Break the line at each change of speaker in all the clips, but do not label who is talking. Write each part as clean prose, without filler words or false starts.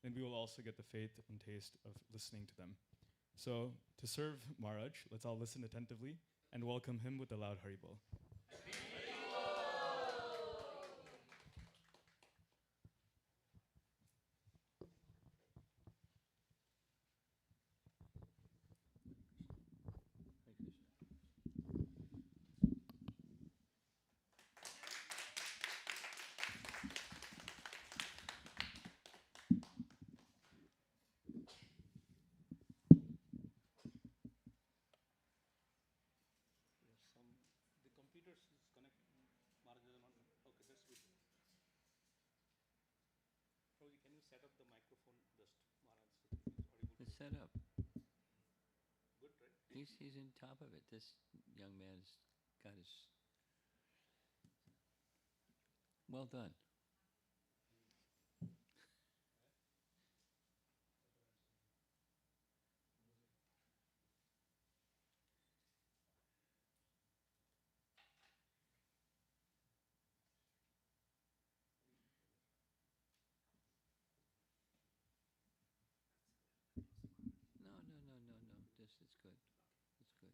then we will also get the faith and taste of listening to them. So, to serve Maharaj, let's all listen attentively and welcome him with a loud Haribol.
The computers is connected. Maharaj is not. Okay, that's good. Prabhuji, can you set up the microphone just Maharaj so that he's audible?
It's set up.
Good, right?
He's in top of it. This young man has got his. Well done. No, no, no, no, no. This is good. It's good.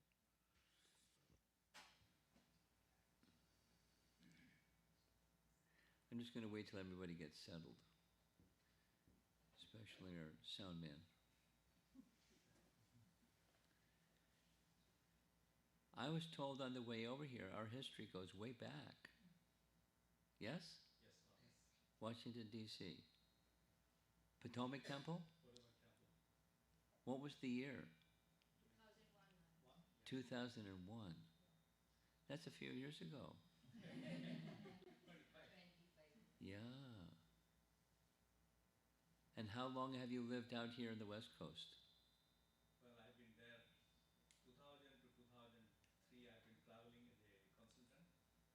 I'm just going to wait till everybody gets settled, especially our sound man. I was told on the way over here, our history goes way back. Yes?
Yes, Maharaj.
Washington, D.C. Potomac Temple?
Potomac Temple.
What was the year?
2001.
2001. That's a few years ago.
25.
Yeah. And how long have you lived out here in the West Coast?
Well, I've been there 2000 to 2003. I've been traveling as a consultant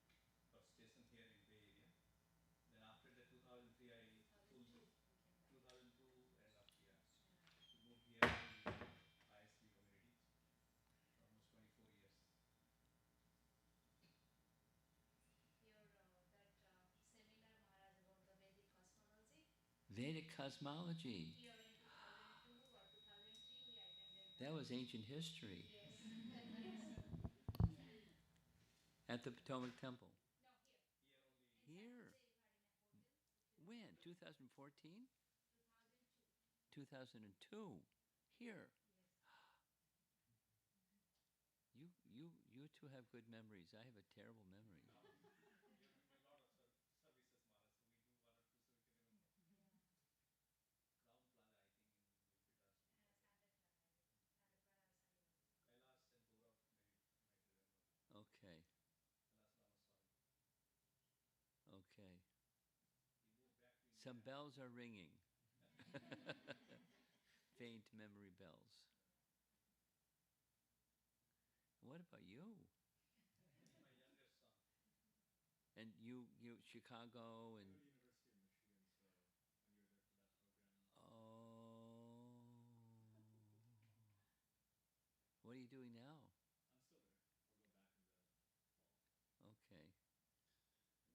for station here in Bay Area. Then after that 2003, I full 2002 and up here. We moved here to ISB community. Almost 24 years.
Seminar Maharaj about the Vedic cosmology.
Vedic cosmology.
Here in 2002 or 2003 we attended.
That was ancient history.
Yes.
At the Potomac Temple.
No, here.
Here only.
Here. When? 2014?
2002.
2002. Here. You two have good memories. I have a terrible memory.
We do a lot of services, Maharaj. So we do one or two services. You can remember. Crown Plaza, I think, in Milpitas. Kailas and Gaurav, maybe might remember.
Okay.
Kailas Ramaswamy.
Okay.
We moved back to India.
Some bells are ringing. Faint memory bells. What about you?
My youngest son.
And you Chicago and.
University of Michigan, so when you're there for that program.
Oh. What are you doing now?
I'm still there. I'll go back in the fall.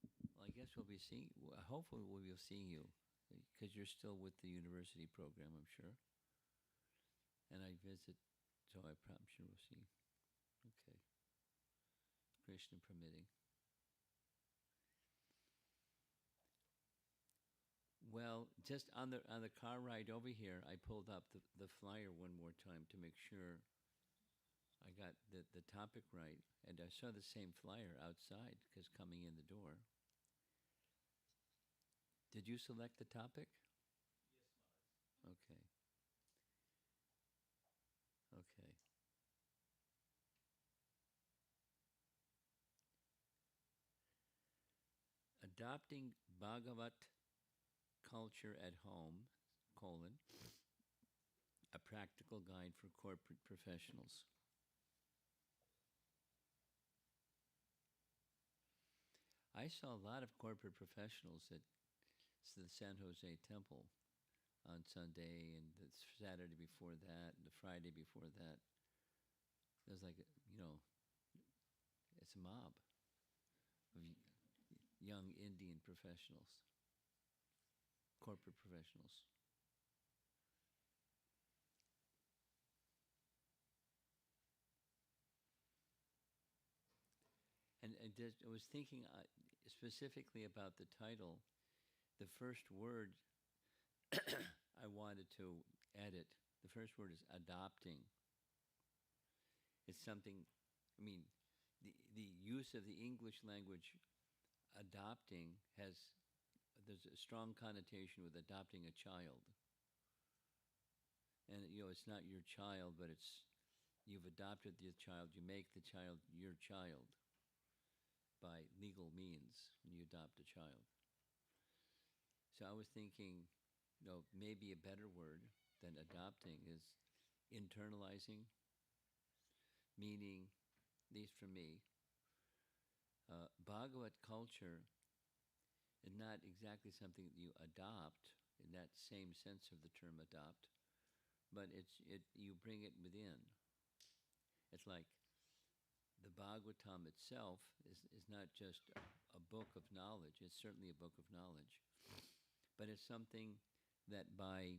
Okay. Well, I guess we'll be seeing. Hopefully, we'll be seeing you, because you're still with the university program, I'm sure. And I visit, so I'm sure we'll see. Okay. Krishna permitting. Well, just on the car ride over here, I pulled up the flyer one more time to make sure I got the topic right, and I saw the same flyer outside because coming in the door. Did you select the topic?
Yes, Maharaj.
Okay. Okay. Adopting Bhagavat culture at home, a practical guide for corporate professionals. I saw a lot of corporate professionals at the San Jose Temple on Sunday and the Saturday before that and the Friday before that. It was like, it's a mob of young Indian professionals, corporate professionals. I was thinking specifically about the title. The first word I wanted to edit, the first word is adopting. It's something, I mean, the use of the English language adopting there's a strong connotation with adopting a child. And, it's not your child, but you've adopted the child, you make the child your child by legal means when you adopt a child. So I was thinking, maybe a better word than adopting is internalizing, meaning, at least for me, Bhagavat culture is not exactly something that you adopt in that same sense of the term adopt, but you bring it within. It's like the Bhagavatam itself is not just a book of knowledge. It's certainly a book of knowledge, but it's something that by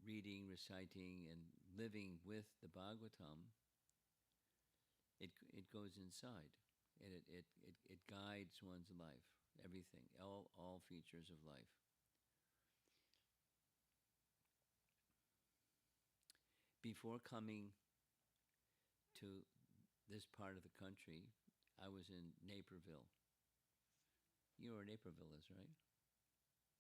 reading, reciting, and living with the Bhagavatam, it goes inside, and it guides one's life, everything, all features of life. Before coming to this part of the country, I was in Naperville. You know where Naperville is, right?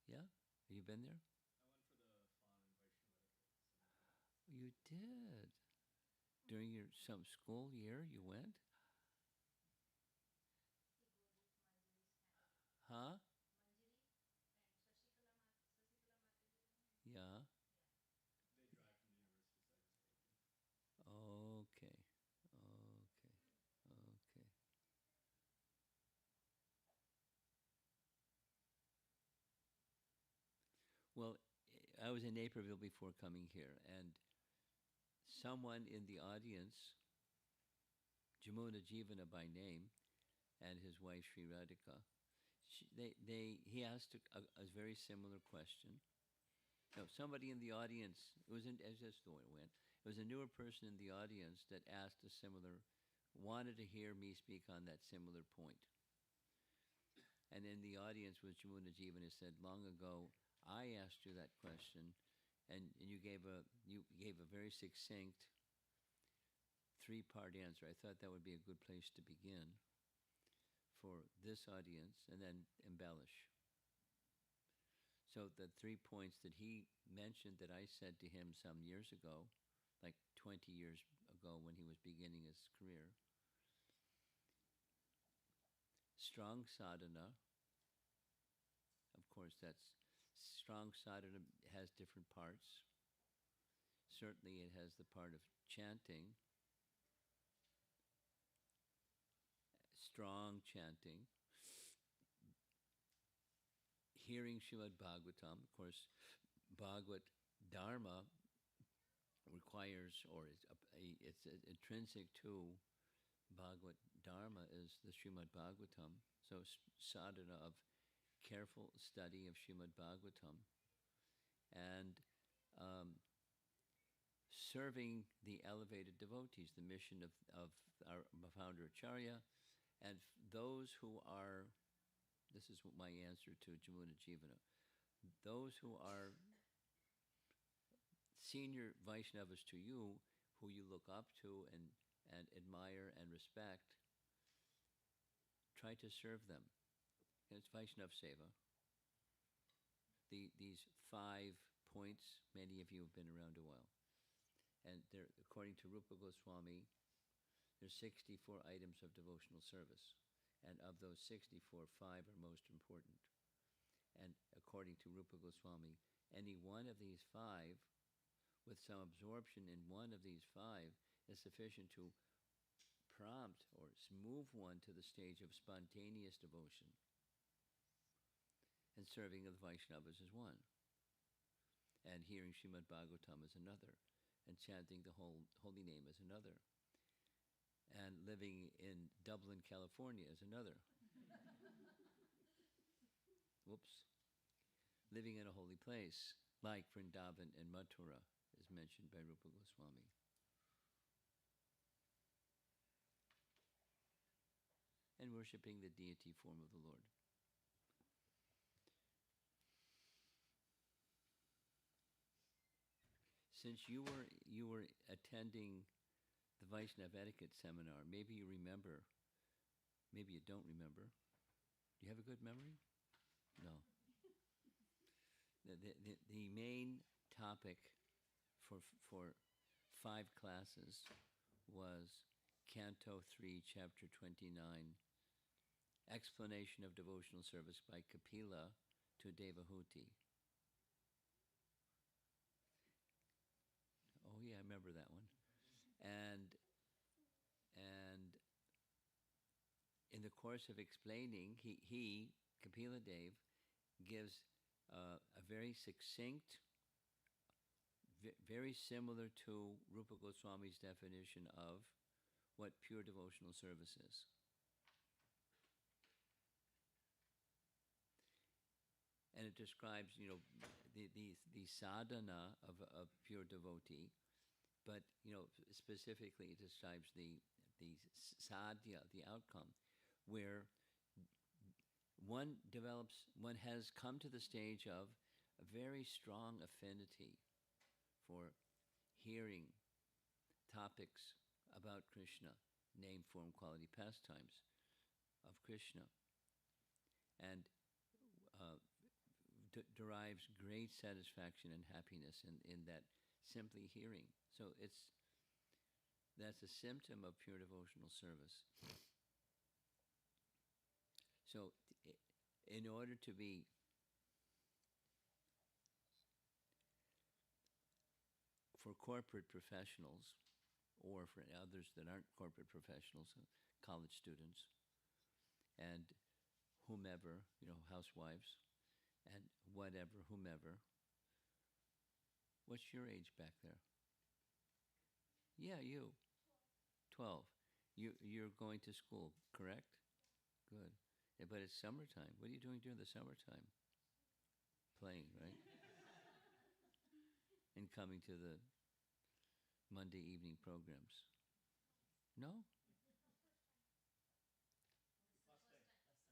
Yeah? Have you been there?
I went for the Fan and Vaishnava.
You did. During some school year, you went?
He goes with Manjari's family.
Huh?
Manjari and Sasikala market with him.
Yeah.
They drive from the university, so I just take them.
Okay. Okay. Okay. Well, I was in Naperville before coming here, and someone in the audience, Jamuna Jivana by name, and his wife Sri Radhika, he asked a very similar question. No, somebody in the audience, as just the way it went, it was a newer person in the audience that asked wanted to hear me speak on that similar point. And in the audience was Jamuna Jivana, said, long ago, I asked you that question, and you gave a very succinct three-part answer. I thought that would be a good place to begin for this audience, and then embellish. So the 3 points that he mentioned that I said to him some years ago, like 20 years ago when he was beginning his career. Strong sadhana, of course, strong sadhana has different parts. Certainly it has the part of chanting, strong chanting, hearing Srimad Bhagavatam. Of course, Bhagavat Dharma requires, or it's intrinsic to Bhagavat Dharma is the Srimad Bhagavatam. So sadhana of careful study of Srimad Bhagavatam and serving the elevated devotees, the mission of our founder Acharya, and those who are, this is my answer to Jamuna Jivana, those who are senior Vaishnavas to you, who you look up to and admire and respect, try to serve them. And it's Vaishnav Seva. These 5 points, many of you have been around a while. And according to Rupa Goswami, there's 64 items of devotional service. And of those 64, 5 are most important. And according to Rupa Goswami, any one of these 5, with some absorption in one of these 5, is sufficient to prompt or move one to the stage of spontaneous devotion. And serving of the Vaishnavas is one. And hearing Srimad Bhagavatam is another. And chanting the holy name is another. And living in Dublin, California is another. Whoops. Living in a holy place, like Vrindavan and Mathura, is mentioned by Rupa Goswami. and worshiping the deity form of the Lord. Since you were attending the Vaishnava etiquette seminar, maybe you remember, maybe you don't remember. Do you have a good memory? No. The main topic for 5 classes was Canto 3, Chapter 29, Explanation of Devotional Service by Kapila to Devahuti. Oh yeah, I remember that one. And in the course of explaining, he Kapila Dev, gives a very succinct, very similar to Rupa Goswami's definition of what pure devotional service is. And it describes, the sadhana of a pure devotee, but specifically it describes the sadhya, the outcome, where one has come to the stage of a very strong affinity for hearing topics about Krishna, name, form, quality, pastimes of Krishna, and derives great satisfaction and happiness in that simply hearing. So that's a symptom of pure devotional service. So in order to be for corporate professionals, or for others that aren't corporate professionals, college students, and whomever, housewives, and whatever, whomever. What's your age back there? Yeah, you. 12. You're going to school, correct? Good. Yeah, but it's summertime. What are you doing during the summertime? Playing, right? And coming to the Monday evening programs. No?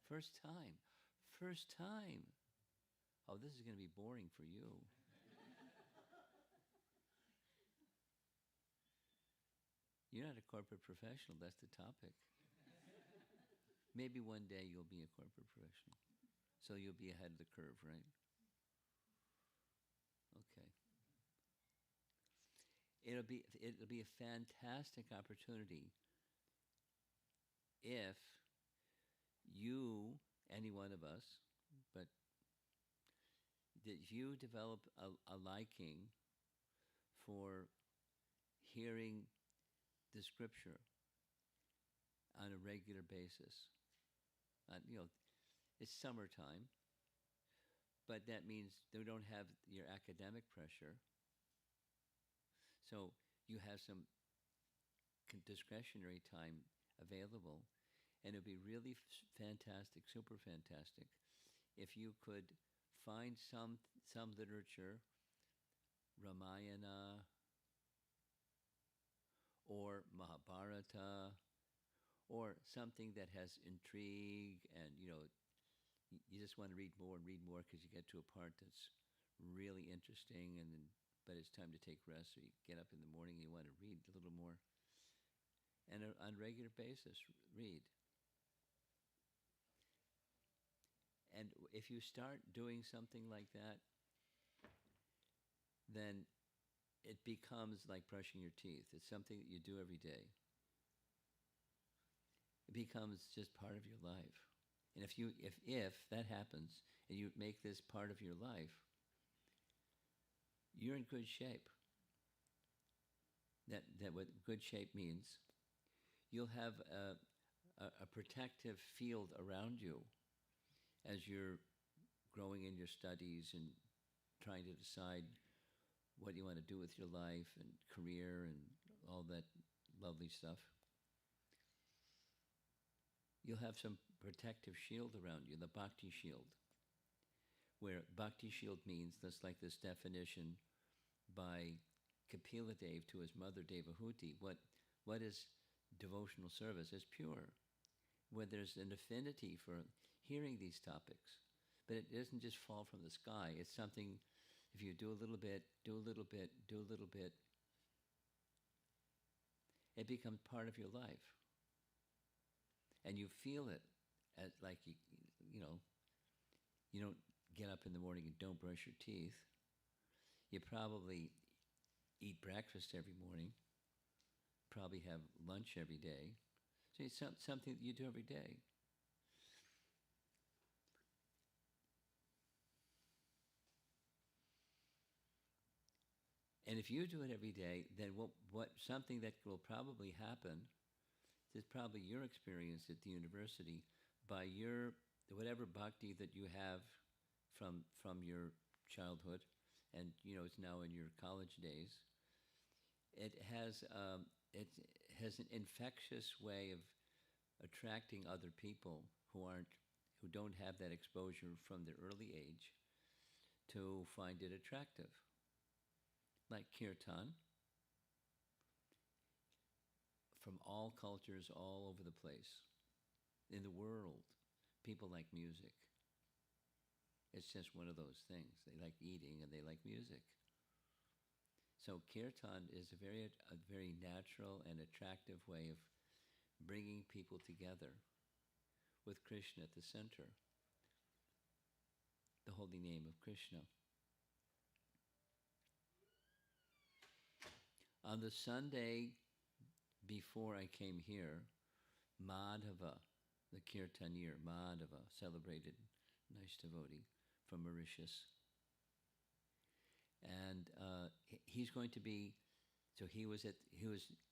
First time. First time. Oh, this is going to be boring for you. You're not a corporate professional, that's the topic. Maybe one day you'll be a corporate professional. So you'll be ahead of the curve, right? Okay. It'll be a fantastic opportunity if you, any one of us, but that you develop a liking for hearing the scripture on a regular basis. It's summertime, but that means they don't have your academic pressure. So you have some discretionary time available, and it would be really fantastic, super fantastic, if you could find some literature, Ramayana or Mahabharata, or something that has intrigue, and you just want to read more and read more because you get to a part that's really interesting, but it's time to take rest, so you get up in the morning and you want to read a little more. And on a regular basis, read. And if you start doing something like that, then it becomes like brushing your teeth. It's something that you do every day. It becomes just part of your life. And if that happens and you make this part of your life, you're in good shape. That what good shape means, you'll have a protective field around you as you're growing in your studies and trying to decide what you want to do with your life and career and all that lovely stuff. You'll have some protective shield around you, the bhakti shield, where bhakti shield means, that's like this definition by Kapila Dev to his mother Devahuti. What is devotional service? It's pure. where there's an affinity for hearing these topics. But it doesn't just fall from the sky. It's something, if you do a little bit, do a little bit, do a little bit, it becomes part of your life. And you feel it as like you know, you don't get up in the morning and don't brush your teeth. You probably eat breakfast every morning, probably have lunch every day. So it's something that you do every day. And if you do it every day, then what something that will probably happen is probably your experience at the university by your whatever bhakti that you have from your childhood, and it's now in your college days. It has an infectious way of attracting other people who don't have that exposure from their early age to find it attractive. Like kirtan, from all cultures all over the place in the world, people like music. It's just one of those things. They like eating and they like music. So kirtan is a very natural and attractive way of bringing people together with Krishna at the center, the holy name of Krishna. On the Sunday before I came here, Madhava, the kirtanier, Madhava, celebrated nice devotee from Mauritius. And he's going to be, so he was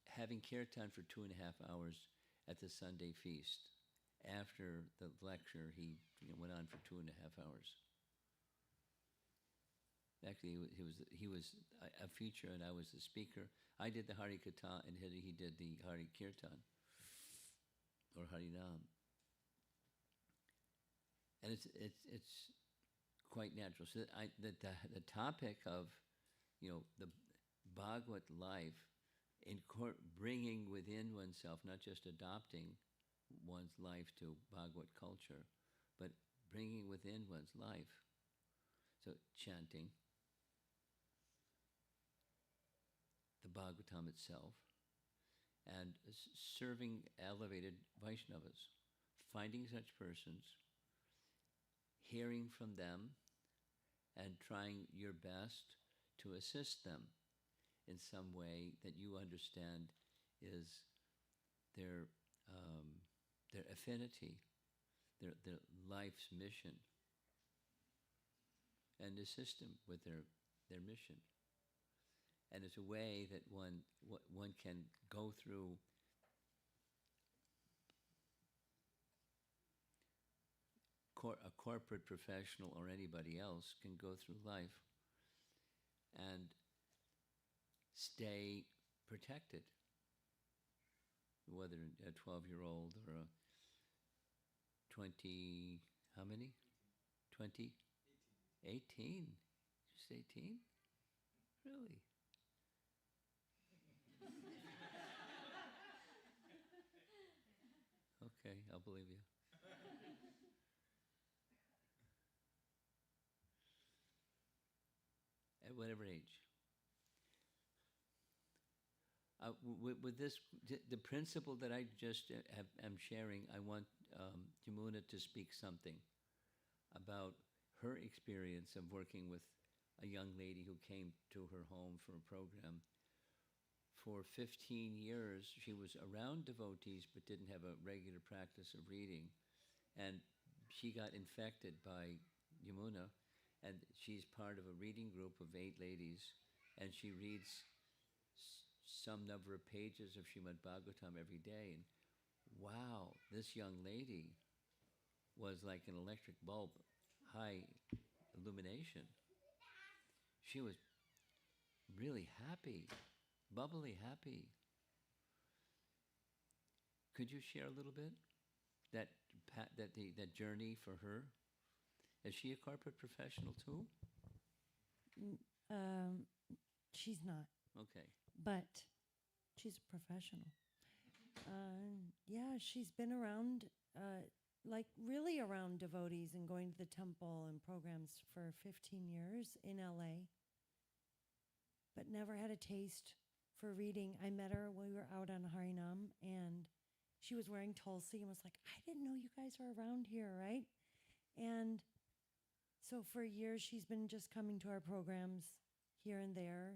having kirtan for 2.5 hours at the Sunday feast. After the lecture, he went on for 2.5 hours. Actually, he was a feature, and I was the speaker. I did the Hari Katha, and he did the Hari Kirtan, or Harinam. And it's quite natural. So the topic of the Bhagavad life, bringing within oneself, not just adopting one's life to Bhagavad culture, but bringing within one's life. So chanting the Bhagavatam itself, and serving elevated Vaishnavas, finding such persons, hearing from them, and trying your best to assist them in some way that you understand is their affinity, their life's mission, and assist them with their mission. And it's a way that one can go through a corporate professional or anybody else can go through life and stay protected, whether a 12-year-old or a 20, how many? 20? 18. Just 18? Really? Okay, I'll believe you. At whatever age. With this, the principle that I just am sharing, I want Yamuna to speak something about her experience of working with a young lady who came to her home for a program. For 15 years, she was around devotees but didn't have a regular practice of reading. And she got infected by Yamuna, and she's part of a reading group of 8 ladies, and she reads some number of pages of Srimad Bhagavatam every day. And wow, this young lady was like an electric bulb, high illumination. She was really happy, bubbly happy. Could you share a little bit that journey for her? Is she a corporate professional too?
She's not,
Okay.
but she's a professional. Yeah, she's been around like really around devotees and going to the temple and programs for 15 years in LA, but never had a taste for reading. I met her when we were out on Harinam, and she was wearing Tulsi and was like, I didn't know you guys are around here, right? And so for years, she's been just coming to our programs here and there.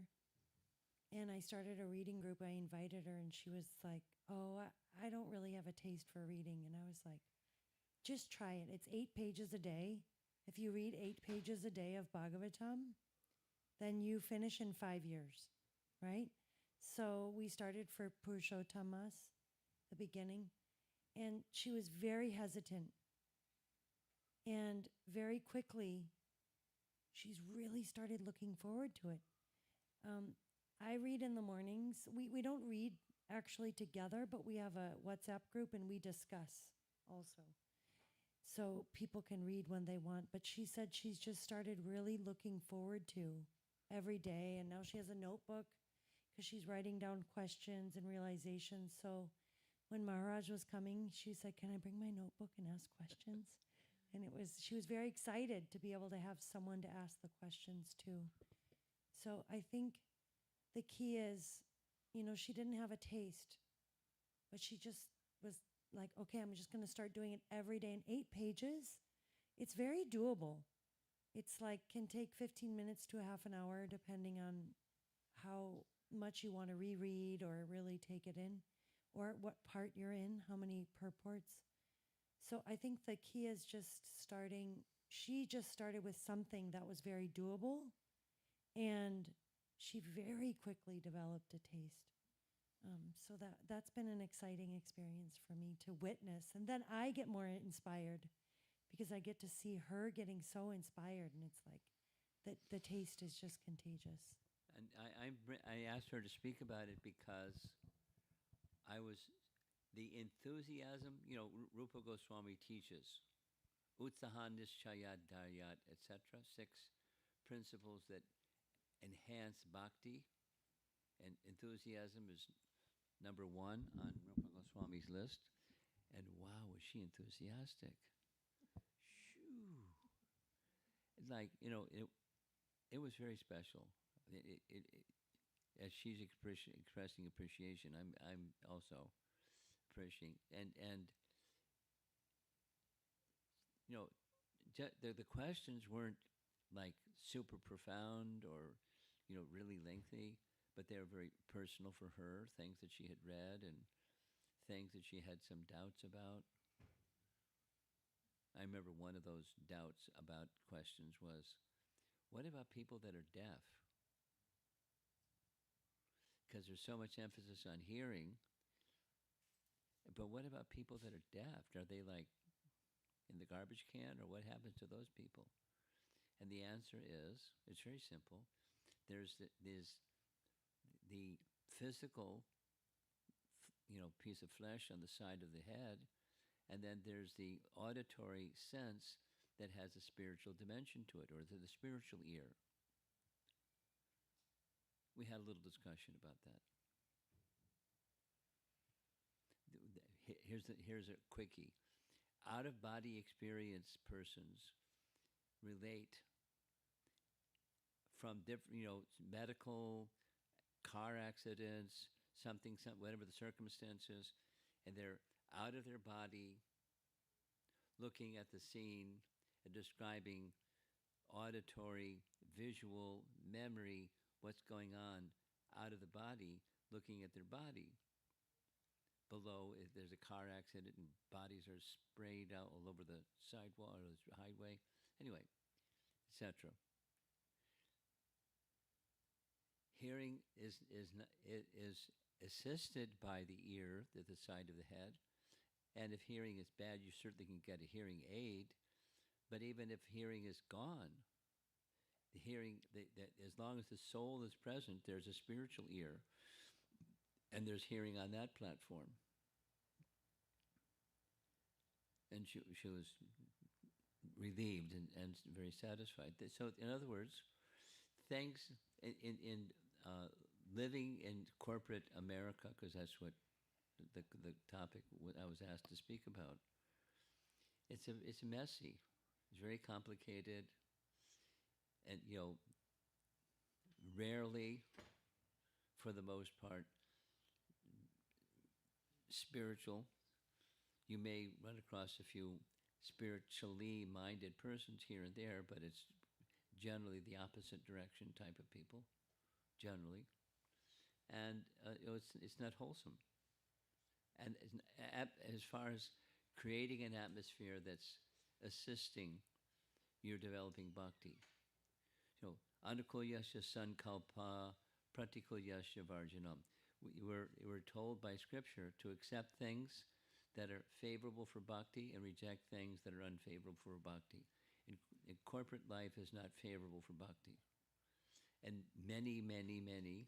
And I started a reading group. I invited her, and she was like, oh, I don't really have a taste for reading. And I was like, just try it. It's 8 pages a day. If you read 8 pages a day of Bhagavatam, then you finish in 5 years, right? So we started for Purushottamas, the beginning, and she was very hesitant. And very quickly, she's really started looking forward to it. I read in the mornings. We don't read actually together, but we have a WhatsApp group and we discuss also. So people can read when they want. But she said she's just started really looking forward to every day. And now she has a notebook because she's writing down questions and realizations. So when Maharaj was coming, she said, can I bring my notebook and ask questions? And she was very excited to be able to have someone to ask the questions to. So I think the key is, she didn't have a taste, but she just was like, okay, I'm just going to start doing it every day in 8 pages. It's very doable. It's like can take 15 minutes to a half an hour, depending on how much you want to reread or really take it in, or what part you're in, how many purports. So I think the key is just starting. She just started with something that was very doable, and she very quickly developed a taste. So that's been an exciting experience for me to witness. And then I get more inspired because I get to see her getting so inspired, and it's like the taste is just contagious.
And I asked her to speak about it because the enthusiasm, Rupa Goswami teaches, Utsahan Nischayat Daryat, etc., 6 principles that enhance bhakti, and enthusiasm is number 1 on Rupa Goswami's list. And wow, was she enthusiastic. Shoo. Like, it was very special. As she's expressing appreciation, I'm also appreciating. And the questions weren't like super profound or, really lengthy, but they were very personal for her, things that she had read and things that she had some doubts about. I remember one of those doubts about questions was, what about people that are deaf? Because there's so much emphasis on hearing, but what about people that are deaf? Are they like in the garbage can, or what happens to those people? And the answer is, it's very simple. There's the physical, piece of flesh on the side of the head, and then there's the auditory sense that has a spiritual dimension to it, or the spiritual ear. We had a little discussion about that. Here's a quickie. Out-of-body experience persons relate from different, medical, car accidents, something, whatever the circumstances, and they're out of their body, looking at the scene and describing auditory, visual, memory, what's going on out of the body, looking at their body. Below, if there's a car accident and bodies are sprayed out all over the sidewalk or the highway, anyway, etc. Hearing is assisted by the ear at the side of the head, and if hearing is bad, you certainly can get a hearing aid. But even if hearing is gone, the hearing, as long as the soul is present, there's a spiritual ear, and there's hearing on that platform. And she was relieved and very satisfied. So, in other words, thanks in living in corporate America, because that's what the topic I was asked to speak about. it's messy. It's very complicated, and rarely, for the most part, spiritual. You may run across a few spiritually minded persons here and there, but it's generally the opposite direction type of people, generally, and it's not wholesome. And as far as creating an atmosphere that's assisting your developing bhakti, anukulyasya sankalpa pratikulyasya varjanam. We're told by scripture to accept things that are favorable for bhakti and reject things that are unfavorable for bhakti. And corporate life is not favorable for bhakti. And many, many, many,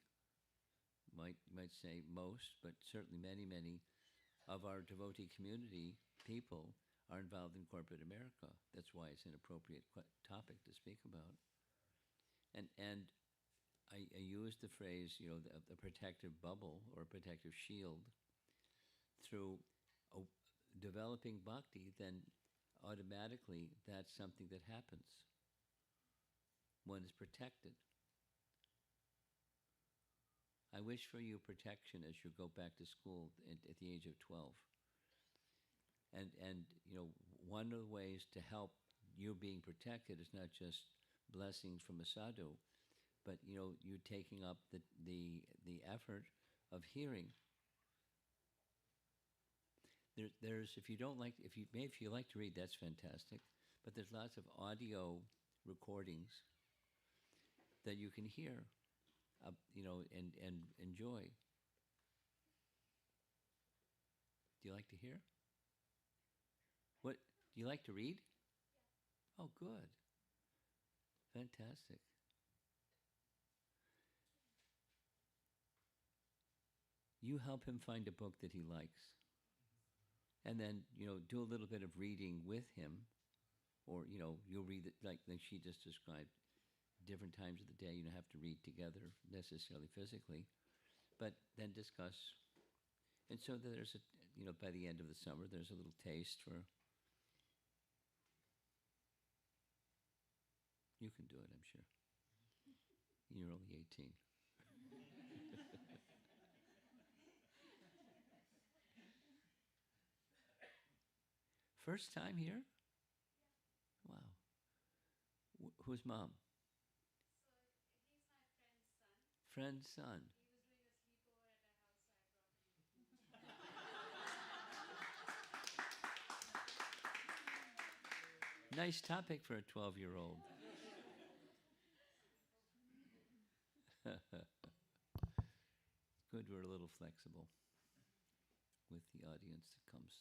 might say most, but certainly many, many of our devotee community people are involved in corporate America. That's why it's an appropriate topic to speak about. And I use the phrase, the protective bubble or protective shield. Through developing bhakti, then automatically that's something that happens. One is protected. I wish for you protection as you go back to school at the age of 12. And one of the ways to help you being protected is not just blessings from a sadhu, but you taking up the effort of hearing. There's if you like to read, that's fantastic. But there's lots of audio recordings that you can hear, and enjoy. Do you like to hear? What do you like to read? Yeah. Oh, good. Fantastic. You help him find a book that he likes. And then, do a little bit of reading with him, or, you'll read it like she just described, different times of the day. You don't have to read together necessarily physically, but then discuss. And so there's by the end of the summer, there's a little taste for, you can do it, I'm sure. You're only 18. First time here? Wow. Who's mom?
So he's my friend's son.
Friend's son.
He was doing a sleepover at our house, so I brought him.
Nice topic for a 12-year-old. Good, we're a little flexible with the audience that comes.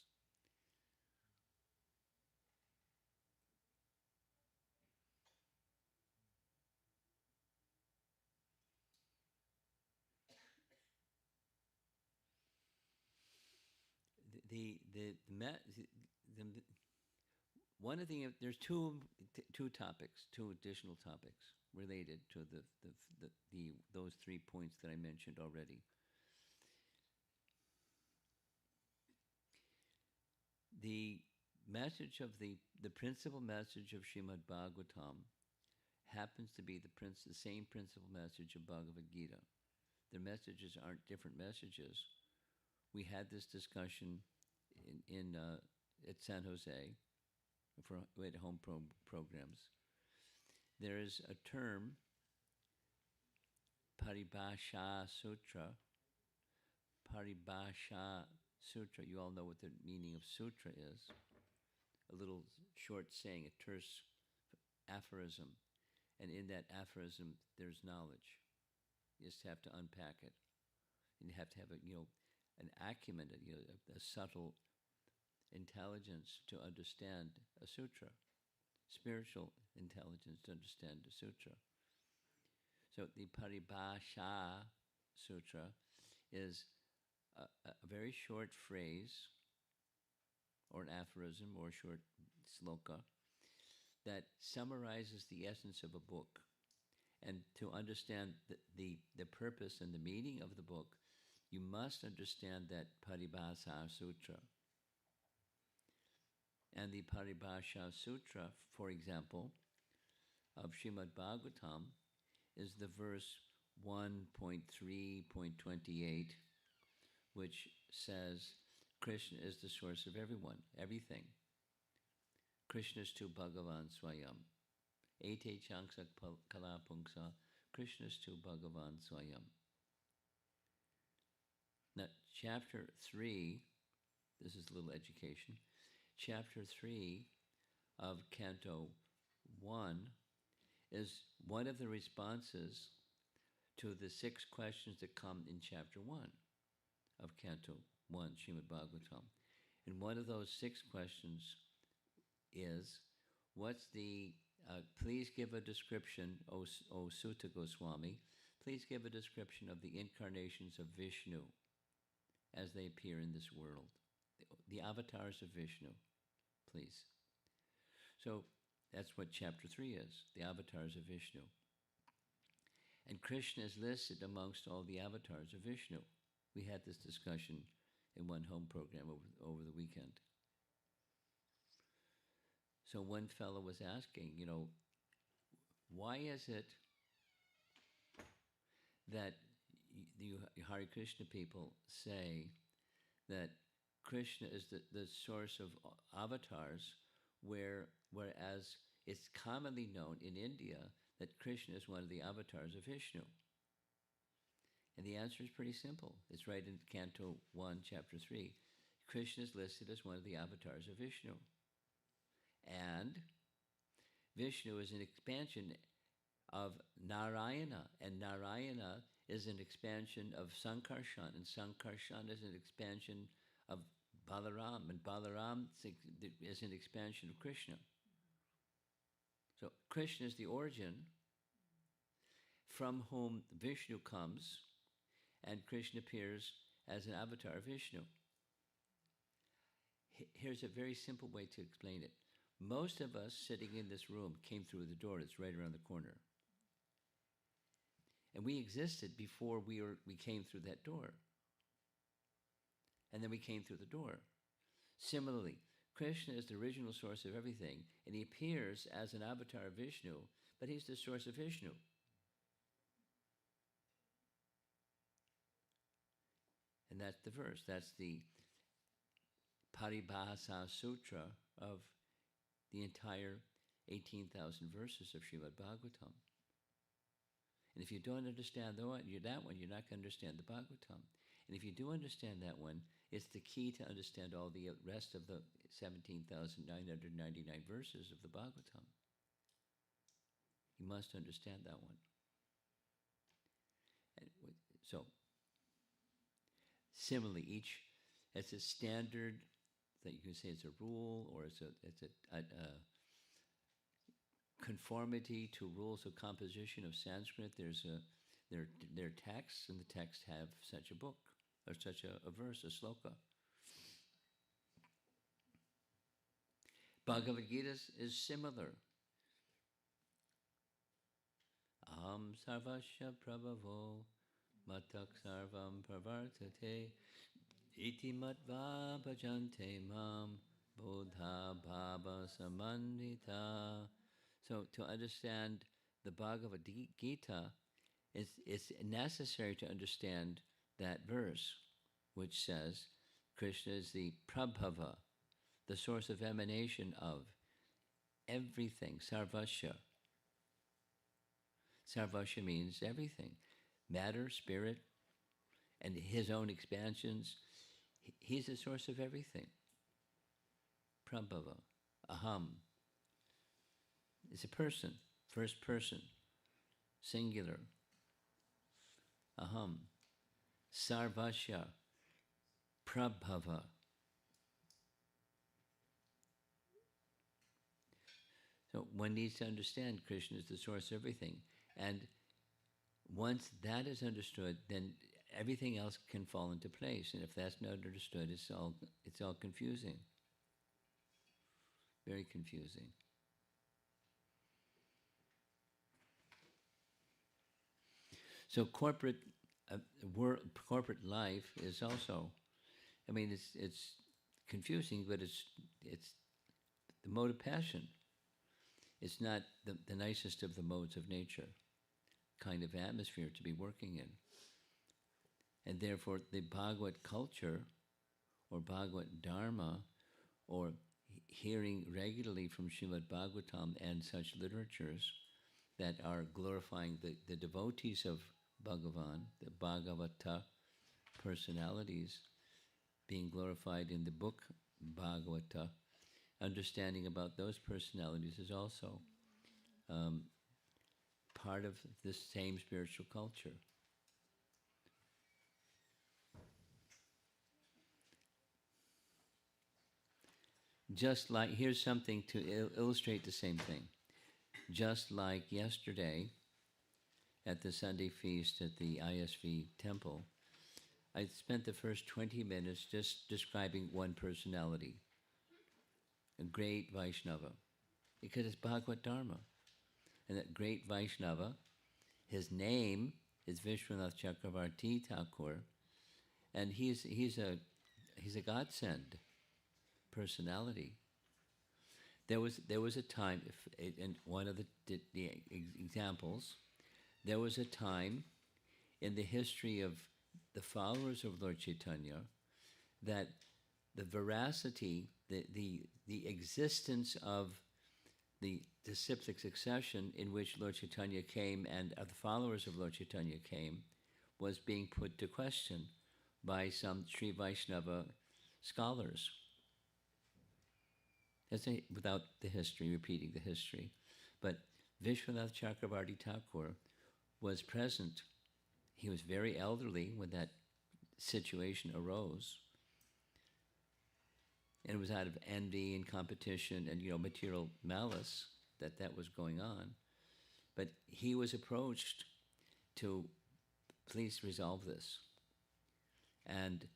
One of there's two topics, two additional topics related to those 3 points that I mentioned already. The message of the principal message of Srimad Bhagavatam happens to be the same principal message of Bhagavad Gita. Their messages aren't different messages. We had this discussion at San Jose for at-home programs. There is a term, Paribhasha Sutra. Paribhasha Sutra, you all know what the meaning of sutra is. A little short saying, a terse aphorism. And in that aphorism, there's knowledge. You just have to unpack it. And you have to have an acumen, a subtle intelligence to understand a sutra, spiritual intelligence to understand a sutra. So the Paribhasha Sutra is a very short phrase, or an aphorism, or a short sloka, that summarizes the essence of a book. And to understand the purpose and the meaning of the book, you must understand that Paribhasa Sutra. And the Paribhasha Sutra, for example, of Srimad Bhagavatam is the verse 1.3.28, which says Krishna is the source of everyone, everything. Krishnastu Bhagavan Swayam. Ete Chanksak Kalapungsa. Krishnastu Bhagavan Swayam. Now, chapter 3, this is a little education. Chapter 3 of Canto 1 is one of the responses to the 6 questions that come in Chapter 1 of Canto 1, Srimad Bhagavatam. And one of those 6 questions is, what's the, please give a description, O Sutta Goswami, please give a description of the incarnations of Vishnu as they appear in this world. The avatars of Vishnu, please. So that's what chapter 3 is, the avatars of Vishnu. And Krishna is listed amongst all the avatars of Vishnu. We had this discussion in one home program over the weekend. So one fellow was asking, why is it that you Hare Krishna people say that Krishna is the source of avatars, whereas it's commonly known in India that Krishna is one of the avatars of Vishnu? And the answer is pretty simple. It's right in Canto 1, Chapter 3. Krishna is listed as one of the avatars of Vishnu. And Vishnu is an expansion of Narayana, and Narayana is an expansion of Sankarshan, and Sankarshan is an expansion of Balaram, and Balaram is an expansion of Krishna. So Krishna is the origin from whom Vishnu comes, and Krishna appears as an avatar of Vishnu. Here's a very simple way to explain it. Most of us sitting in this room came through the door that's right around the corner. And we existed before we came through that door. And then we came through the door. Similarly, Krishna is the original source of everything, and he appears as an avatar of Vishnu, but he's the source of Vishnu. And that's the verse. That's the Paribhasa Sutra of the entire 18,000 verses of Srimad Bhagavatam. And if you don't understand that one, you're not going to understand the Bhagavatam. And if you do understand that one, it's the key to understand all the rest of the 17,999 verses of the Bhagavatam. You must understand that one. And so, similarly, it's a standard that you can say it's a rule, or it's a conformity to rules of composition of Sanskrit. There are texts, and the texts have such a book, or such a verse, a sloka. Bhagavad Gita is similar. Aham sarvasya prabhavo matak sarvam pravartate iti matva bhajante mam bodha bhava samandita. So to understand the Bhagavad Gita, it's necessary to understand that verse, which says Krishna is the prabhava, the source of emanation of everything, sarvasya. Sarvasya means everything, matter, spirit, and his own expansions. He's the source of everything. Prabhava, aham. It's a person, first person, singular. Aham. Sarvasya, prabhava. So one needs to understand Krishna is the source of everything. And once that is understood, then everything else can fall into place. And if that's not understood, it's all confusing. Very confusing. So corporate life is also, it's confusing, but it's the mode of passion. It's not the nicest of the modes of nature kind of atmosphere to be working in. And therefore, the Bhagavad culture or Bhagavad Dharma or hearing regularly from Srimad Bhagavatam and such literatures that are glorifying the devotees of Bhagavan, the Bhagavata personalities being glorified in the book Bhagavata, understanding about those personalities is also part of this same spiritual culture. Just like, here's something to illustrate the same thing. Just like yesterday at the Sunday feast at the ISV temple, I spent the first 20 minutes just describing one personality, a great Vaishnava, because it's Bhagavad Dharma. And that great Vaishnava, his name is Vishwanath Chakravarti Thakur, and he's a godsend personality. There was a time, in one of the examples, there was a time in the history of the followers of Lord Chaitanya that the veracity, the existence of the disciplic succession in which Lord Chaitanya came and the followers of Lord Chaitanya came was being put to question by some Sri Vaishnava scholars. Without the history, repeating the history. But Vishwanath Chakravarti Thakur was present. He was very elderly when that situation arose. And it was out of envy and competition and, material malice that was going on. But he was approached to please resolve this. And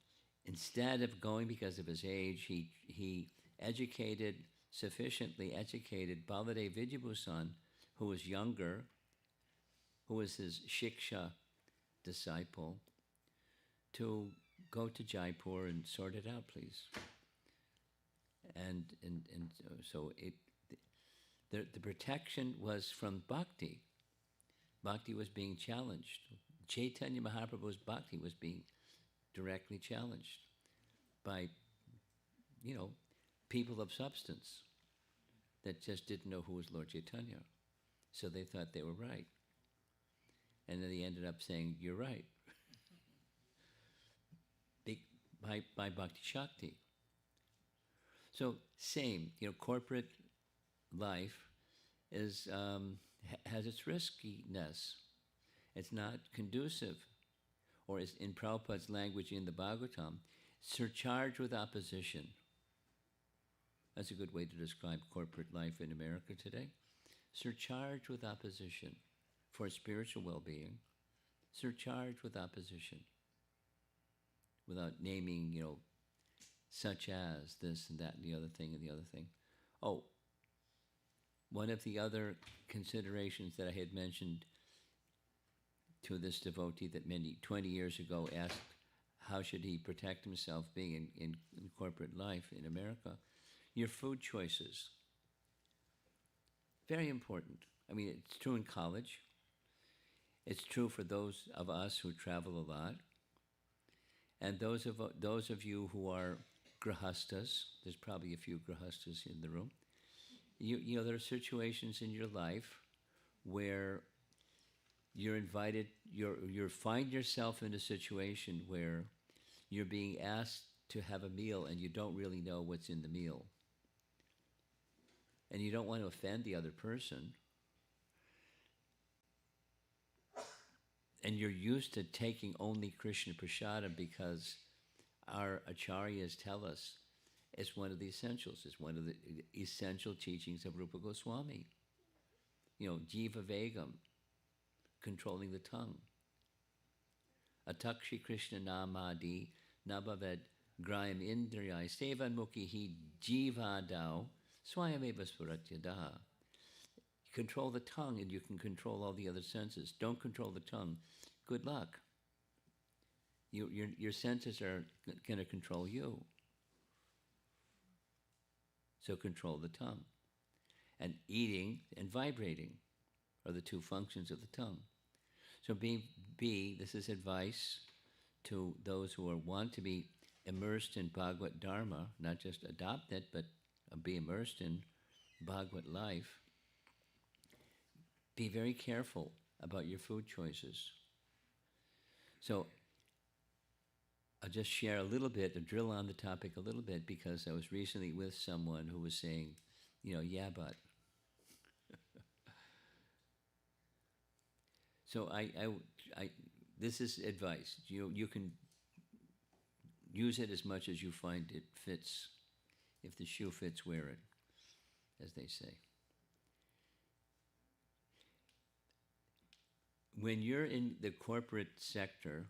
instead of going because of his age, he sufficiently educated Baladev Vidyabhusan, who was younger, who was his Shiksha disciple, to go to Jaipur and sort it out, please. And so the protection was from bhakti. Bhakti was being challenged. Chaitanya Mahaprabhu's bhakti was being directly challenged by, people of substance that just didn't know who was Lord Chaitanya. So they thought they were right. And then they ended up saying, you're right. By Bhakti Shakti. So same, corporate life is has its riskiness. It's not conducive, or as in Prabhupada's language in the Bhagavatam, surcharged with opposition. That's a good way to describe corporate life in America today. Surcharged with opposition for spiritual well-being. Surcharged with opposition. Without naming, such as this and that and the other thing and the other thing. Oh, one of the other considerations that I had mentioned to this devotee that 20 years ago asked how should he protect himself being in corporate life in America. Your food choices. Very important. I mean, it's true in college. It's true for those of us who travel a lot. And those of you who are grahastas, there's probably a few grahastas in the room. There are situations in your life where you're invited, you find yourself in a situation where you're being asked to have a meal and you don't really know what's in the meal. And you don't want to offend the other person. And you're used to taking only Krishna Prasadam because our acharyas tell us it's one of the essentials. It's one of the essential teachings of Rupa Goswami. Jiva Vegam, controlling the tongue. Atakshi Krishna Namadi Nabhaved Grayam Indriyai Sevan Mukhi Jivadao Swayameva Svaratyadaha. Control the tongue and you can control all the other senses. Don't control the tongue. Good luck. Your senses are going to control you. So control the tongue. And eating and vibrating are the two functions of the tongue. So this is advice to those who want to be immersed in Bhagavad Dharma, not just adopt it, but be immersed in Bhagavad life. Be very careful about your food choices. So I'll just share a little bit, to drill on the topic a little bit, because I was recently with someone who was saying, yeah, but. So this is advice. You can use it as much as you find it fits. If the shoe fits, wear it, as they say. When you're in the corporate sector,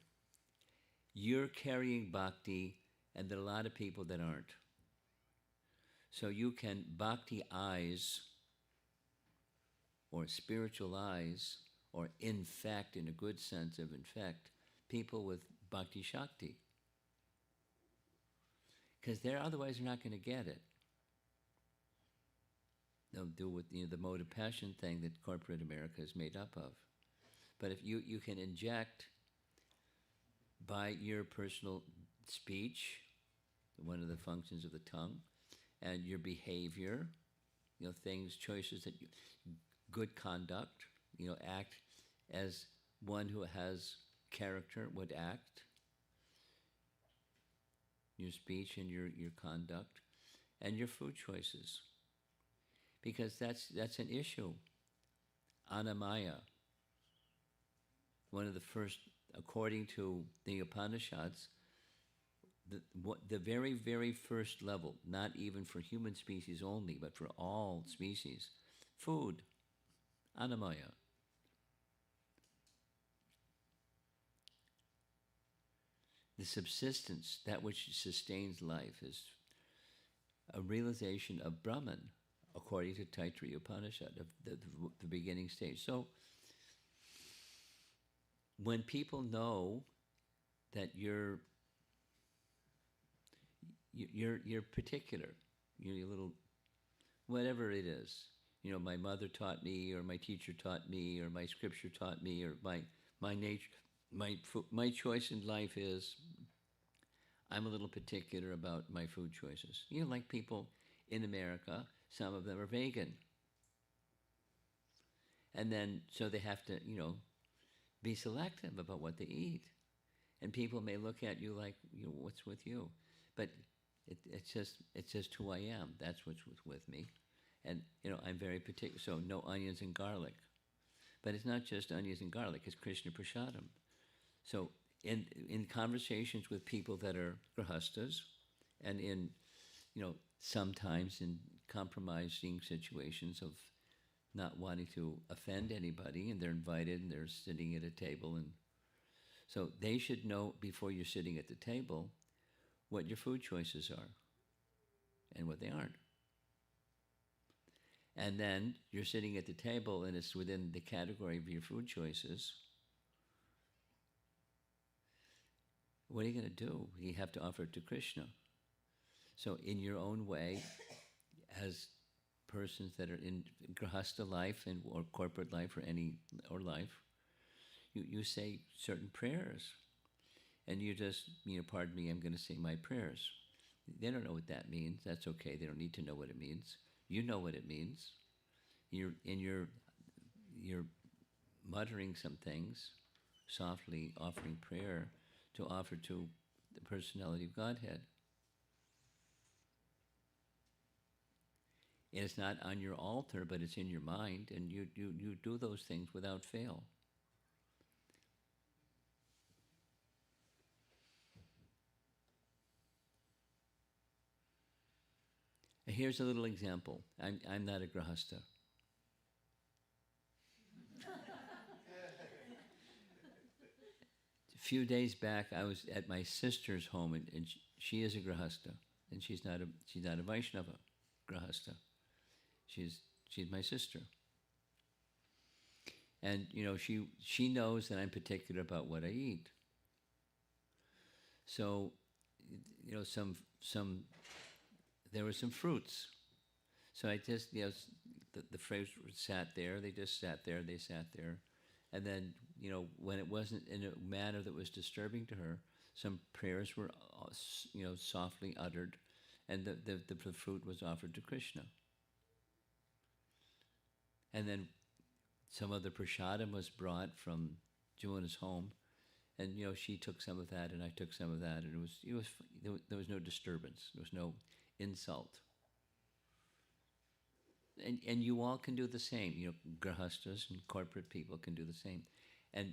you're carrying bhakti, and there are a lot of people that aren't. So you can bhakti-ize, or spiritualize, or infect, in a good sense of infect, people with bhakti shakti. Because otherwise they're not going to get it. They'll do with the mode of passion thing that corporate America is made up of. But if you can inject by your personal speech, one of the functions of the tongue, and your behavior, things, choices that good conduct, act as one who has character would act, your speech and your conduct, and your food choices. Because that's an issue. Anamaya, one of the first, according to the Upanishads, the very, very first level, not even for human species only, but for all species, food, Anamaya. The subsistence, that which sustains life, is a realization of Brahman, according to Taittiriya Upanishad, of the beginning stage. So, when people know that you're particular, you're a little, whatever it is, my mother taught me, or my teacher taught me, or my scripture taught me, or my nature, my choice in life is, I'm a little particular about my food choices. Like people in America, some of them are vegan. And then, so they have to, be selective about what they eat. And people may look at you like, what's with you? But it's just who I am. That's what's with me. And, I'm very particular. So no onions and garlic. But it's not just onions and garlic. It's Krishna Prasadam. So in conversations with people that are grahastas, and in, sometimes in compromising situations of not wanting to offend anybody, and they're invited and they're sitting at a table, and so they should know before you're sitting at the table what your food choices are and what they aren't. And then you're sitting at the table and it's within the category of your food choices. What are you going to do? You have to offer it to Krishna. So in your own way, as persons that are in grahastha life or corporate life or life, you say certain prayers. And you just, pardon me, I'm going to say my prayers. They don't know what that means. That's okay. They don't need to know what it means. You know what it means. You're muttering some things, softly offering prayer to offer to the personality of Godhead. And it's not on your altar, but it's in your mind, and you do those things without fail. Here's a little example. I'm not a grahastha. A few days back, I was at my sister's home, and she is a grahastha, and she's not a Vaishnava grahastha. She's my sister, and she knows that I'm particular about what I eat. So, there were some fruits So I just, the phrase sat there, they just sat there, they sat there. And then, when it wasn't in a manner that was disturbing to her, some prayers were, softly uttered, and the fruit was offered to Krishna. And then some of the prasadam was brought from Juana's home, and she took some of that, and I took some of that, and there was no disturbance, there was no insult. And you all can do the same. Grahastas and corporate people can do the same. And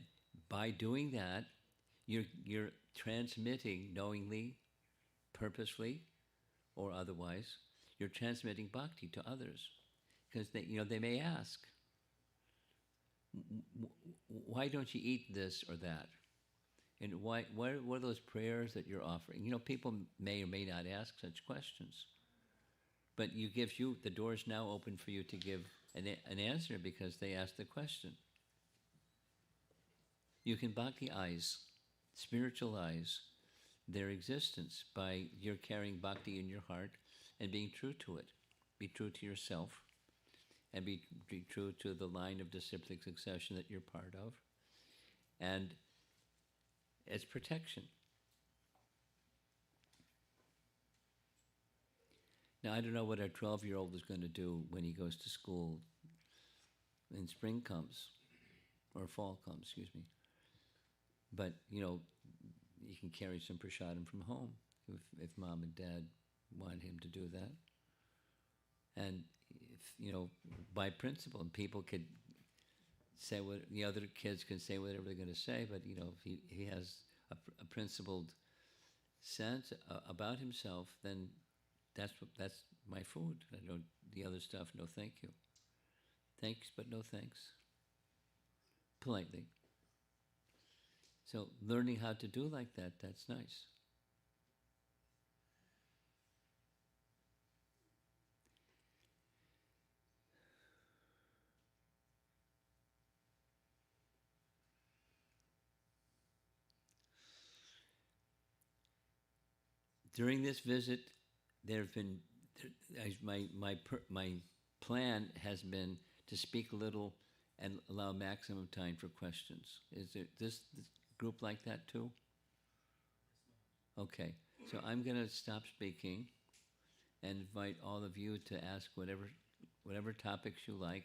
by doing that, you're transmitting knowingly, purposefully, or otherwise, you're transmitting bhakti to others. Because they may ask, why don't you eat this or that? And what are those prayers that you're offering? People may or may not ask such questions. But the door is now open for you to give an answer because they asked the question. You can bhakti-ize, spiritualize their existence by your carrying bhakti in your heart and being true to it. Be true to yourself and be true to the line of disciplic succession that you're part of. And it's protection. Now, I don't know what our 12-year-old is going to do when he goes to school when spring comes, or fall comes, excuse me. But, you can carry some prasadam from home if mom and dad want him to do that. And, by principle, and people could say what, the other kids can say whatever they're going to say, but, if he has a principled sense about himself, then that's my food. The other stuff, no thank you. Thanks, but no thanks. Politely. So learning how to do like that, that's nice. During this visit, there have been, my plan has been to speak a little and allow maximum time for questions. Is there this group like that too? Okay, so I'm going to stop speaking and invite all of you to ask whatever topics you like.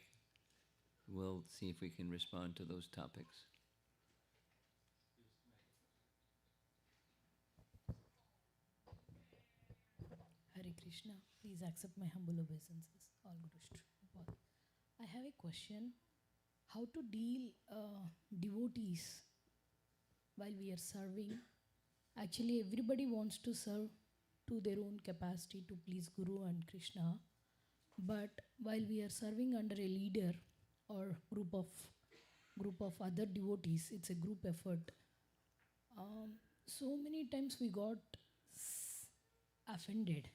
We'll see if we can respond to those topics.
Hare Krishna, please accept my humble obeisances. All Guru Shri Prabhupada. I have a question. How to deal devotees while we are serving? Actually, everybody wants to serve to their own capacity to please Guru and Krishna. But while we are serving under a leader or group of other devotees, it's a group effort. So many times we got offended.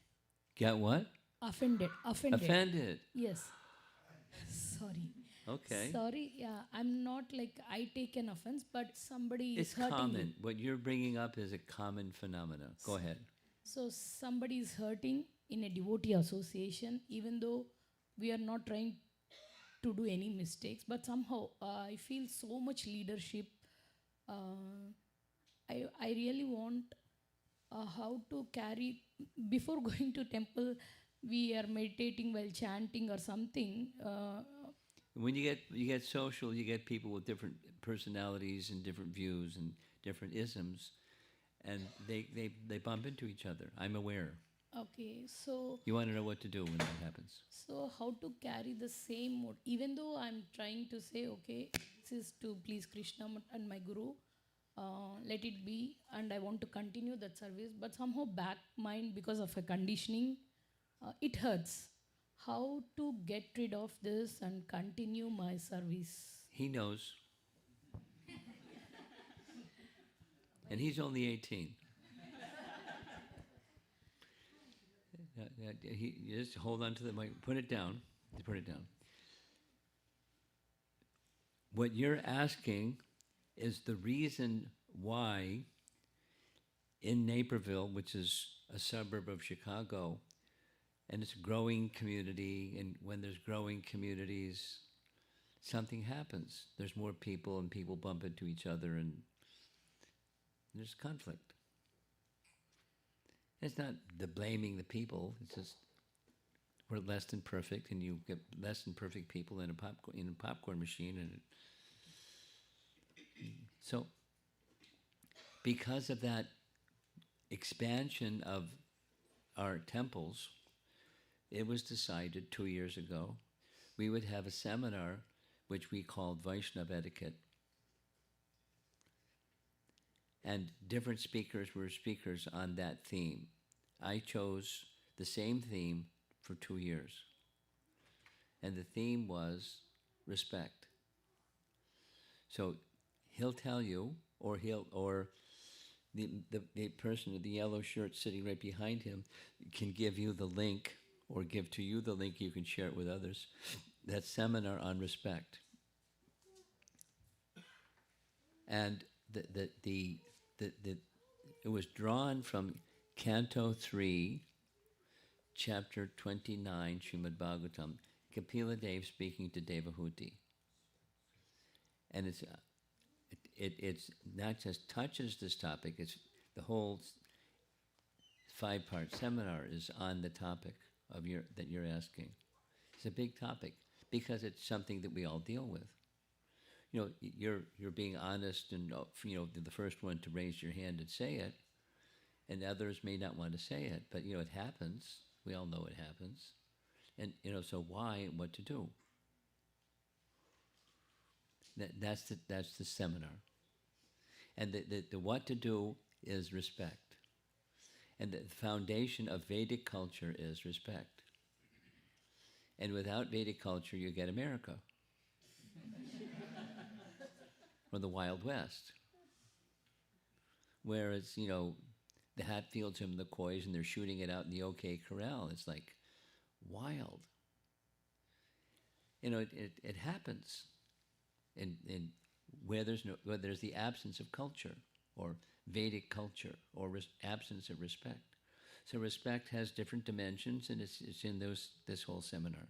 Get what?
Offended.
Offended.
Yes. Sorry.
Okay.
Sorry, yeah, I'm not like I take an offense, but somebody
It's
is hurting
common.
you.
What you're bringing up is a common phenomena. Go ahead.
So somebody is hurting in a devotee association, even though we are not trying to do any mistakes, but somehow I feel so much leadership. I really want how to carry before going to temple. We are meditating while chanting or something.
When you get social, you get people with different personalities and different views and different isms, and they bump into each other. I'm aware.
Okay, so
You want to know what to do when that happens.
so how to carry the same mode, even though I'm trying to say, okay, this is to please Krishna and my Guru, let it be, and I want to continue that service, but somehow back mind because of a conditioning, it hurts. How to get rid of this and continue my service?
He knows. And he's only 18. You just hold on to the mic. Put it down. Put it down. What you're asking is the reason why in Naperville, which is a suburb of Chicago, And it's a growing community, and when there's growing communities, something happens. There's more people, and people bump into each other, and there's conflict. It's not blaming the people. It's just we're less than perfect, and you get less than perfect people in a popcorn machine, and so because of that expansion of our temples, it was decided 2 years ago we would have a seminar which we called Vaishnava Etiquette. And different speakers were speakers on that theme. I chose the same theme for 2 years. And the theme was respect. So he'll tell you, or the person with the yellow shirt sitting right behind him can give you the link, or give to you the link, you can share it with others. That seminar on respect. And it was drawn from Canto 3, Chapter 29, Srimad Bhagavatam, Kapila Dev speaking to Devahuti. And it's not just touches this topic, it's the whole 5-part seminar is on the topic that you're asking. It's a big topic because it's something that we all deal with. You know, you're being honest, and the first one to raise your hand and say it, and others may not want to say it, but it happens. We all know it happens, and so why and what to do. That's the seminar, and the what to do is respect, and the foundation of Vedic culture is respect. And without Vedic culture, you get America. Or the Wild West. Whereas, the Hatfields and the McCoys, and they're shooting it out in the OK Corral. It's like wild. It happens in where there's the absence of culture, or Vedic culture, or absence of respect. So respect has different dimensions, and it's in this whole seminar.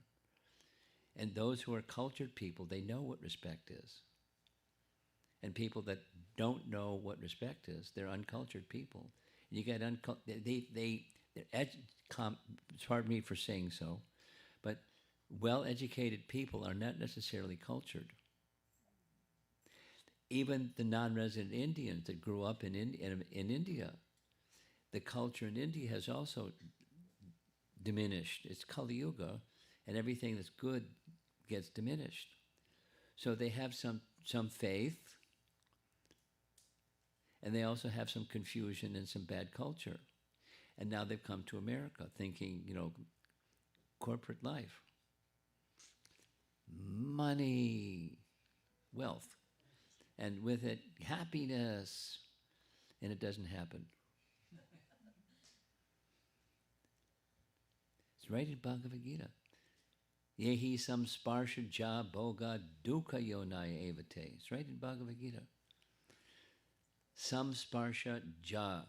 And those who are cultured people, they know what respect is. And people that don't know what respect is, they're uncultured people. You get pardon me for saying so, but well-educated people are not necessarily cultured. Even the non-resident Indians that grew up in India, the culture in India has also diminished. It's Kali Yuga, and everything that's good gets diminished. So they have some faith, and they also have some confusion and some bad culture. And now they've come to America thinking, corporate life, money, wealth, and with it, happiness. And it doesn't happen. It's right in Bhagavad Gita. Yehi samsparsha ja bhoga dukkha yonaya evate. It's right in Bhagavad Gita. Samsparsha ja.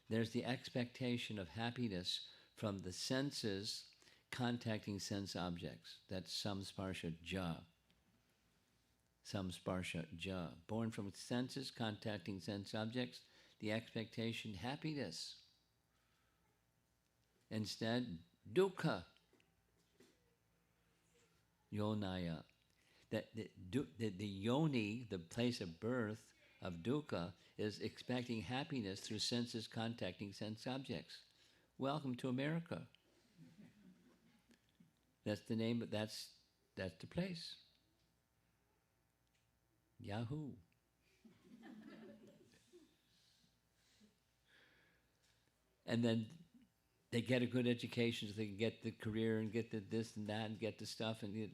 There's the expectation of happiness from the senses contacting sense objects. That's samsparsha ja. Samsparsha ja. Born from senses contacting sense objects, the expectation, happiness. Instead, dukkha yonaya. That the yoni, the place of birth of dukkha, is expecting happiness through senses contacting sense objects. Welcome to America. That's the name, but that's the place. Yahoo. And then they get a good education so they can get the career and get the this and that and get the stuff and get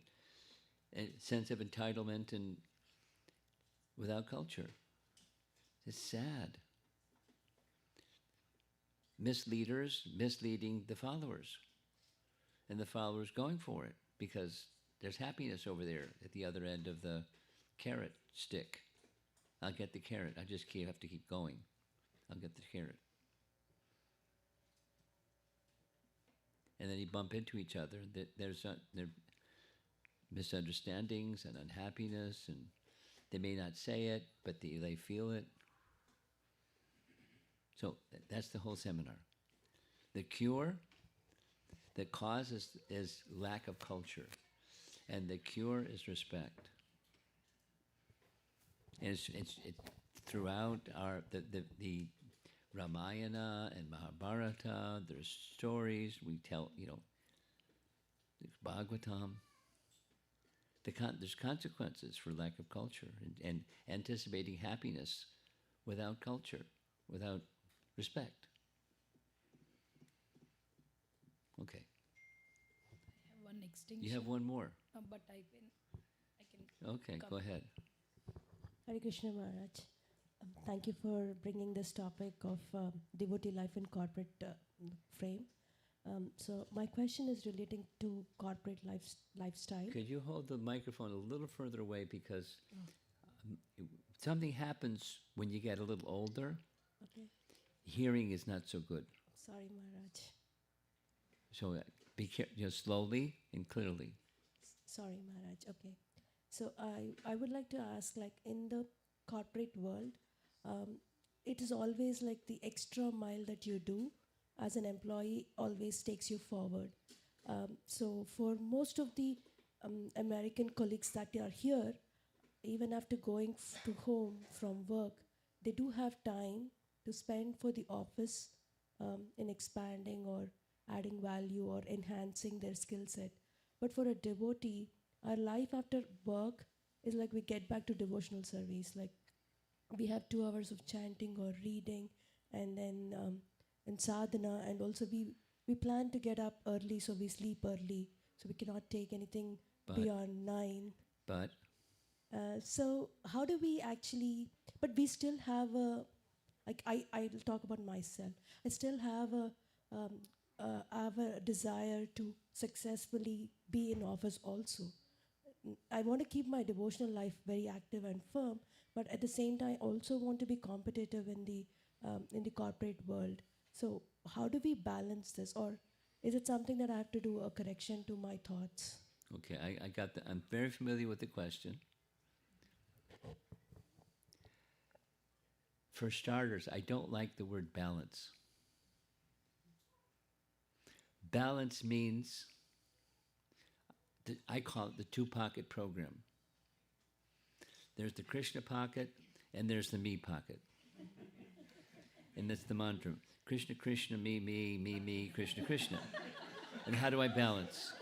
a sense of entitlement, and without culture. It's sad. Misleaders misleading the followers, and the followers going for it because there's happiness over there at the other end of the carrot stick. I'll get the carrot. I just have to keep going. I'll get the carrot. and then you bump into each other. There's there misunderstandings and unhappiness, and they may not say it, but they feel it. So that's the whole seminar. The cure, the cause is lack of culture, and the cure is respect. And it's throughout the Ramayana and Mahabharata. There's stories we tell. There's Bhagavatam. There's consequences for lack of culture and anticipating happiness without culture, without respect. Okay.
I have one extinction.
You have one more.
But I can.
Okay,
come.
go ahead.
Hare Krishna Maharaj. Thank you for bringing this topic of devotee life in corporate frame. So my question is relating to corporate lifestyle.
Could you hold the microphone a little further away because something happens when you get a little older.
Okay.
Hearing is not so good.
Sorry, Maharaj.
So be careful, slowly and clearly.
Sorry, Maharaj. Okay. So I would like to ask, like in the corporate world, it is always like the extra mile that you do as an employee always takes you forward. So for most of the American colleagues that are here, even after going to home from work, they do have time to spend for the office in expanding or adding value or enhancing their skill set. But for a devotee, our life after work is like we get back to devotional service. Like we have 2 hours of chanting or reading, and then in sadhana, and also we plan to get up early, so we sleep early, so we cannot take anything beyond 9.
But
So how do we actually? But we still have a, like I'll talk about myself. I still have a desire to successfully be in office also. I want to keep my devotional life very active and firm, but at the same time, I also want to be competitive in the corporate world. So how do we balance this, or is it something that I have to do a correction to my thoughts?
okay, I got that. I'm very familiar with the question. For starters, I don't like the word balance. Balance means, I call it the 2-pocket program. There's the Krishna pocket and there's the me pocket. And that's the mantra. Krishna, Krishna, me, Krishna, Krishna. And how do I balance?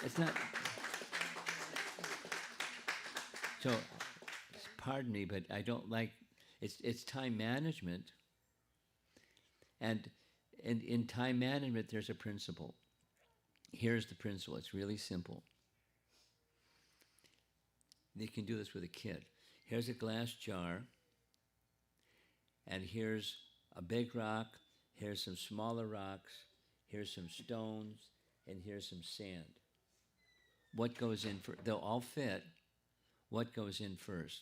It's not... So, pardon me, but I don't like... It's time management. And in time management, there's a principle. Here's the principle. It's really simple. You can do this with a kid. Here's a glass jar, and here's a big rock, here's some smaller rocks, here's some stones, and here's some sand. What goes in first? They'll all fit. What goes in first?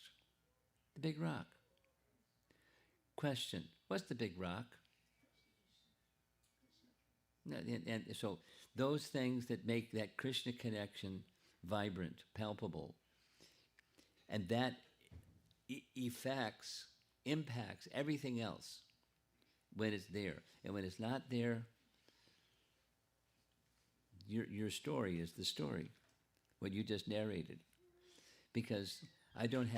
The big rock. Question, what's the big rock? And so those things that make that Krishna connection vibrant, palpable, and that impacts everything else when it's there. And when it's not there, your story is the story, what you just narrated. Because I didn't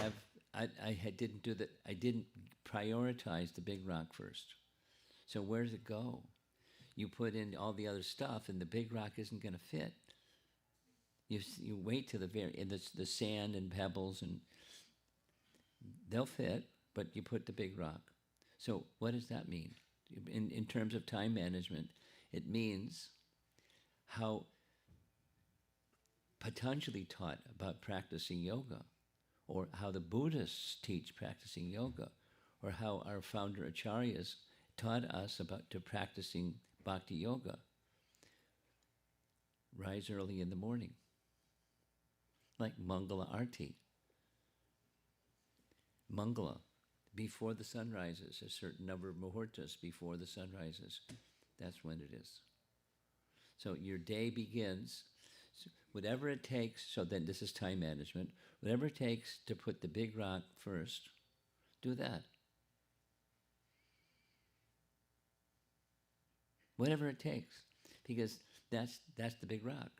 do that. I didn't prioritize the big rock first. So where does it go? You put in all the other stuff, and the big rock isn't going to fit. You wait till the very, and the sand and pebbles, and they'll fit, but you put the big rock. So what does that mean? In terms of time management, it means how Patanjali taught about practicing yoga, or how the Buddhists teach practicing yoga, or how our founder acharyas taught us about to practicing bhakti yoga. Rise early in the morning, like Mangala Arti. Mangala, before the sun rises, a certain number of muhurtas before the sun rises. That's when it is. So your day begins, whatever it takes, so then this is time management, whatever it takes to put the big rock first, do that. Whatever it takes, because that's the big rock.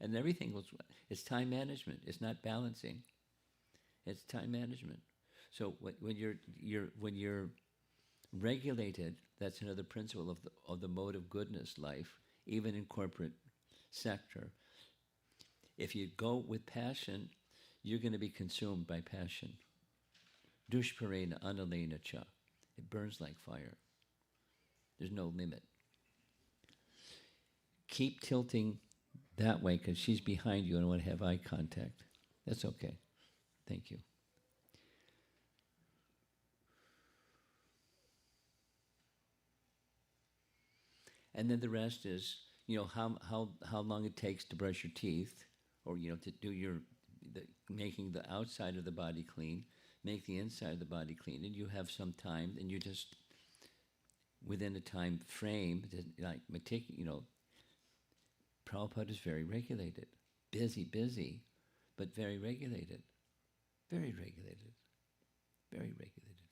And everything was, it's time management. It's not balancing. It's time management. So when you're regulated, that's another principle of the mode of goodness life, even in corporate sector. If you go with passion, you're going to be consumed by passion. Dushparena analena cha. It burns like fire. There's no limit. Keep tilting that way because she's behind you and I want to have eye contact. That's okay. Thank you. And then the rest is, how long it takes to brush your teeth, or to do making the outside of the body clean, make the inside of the body clean, and you have some time, and you just within a time frame, like Prabhupada is very regulated, busy, but very regulated, very regulated, very regulated,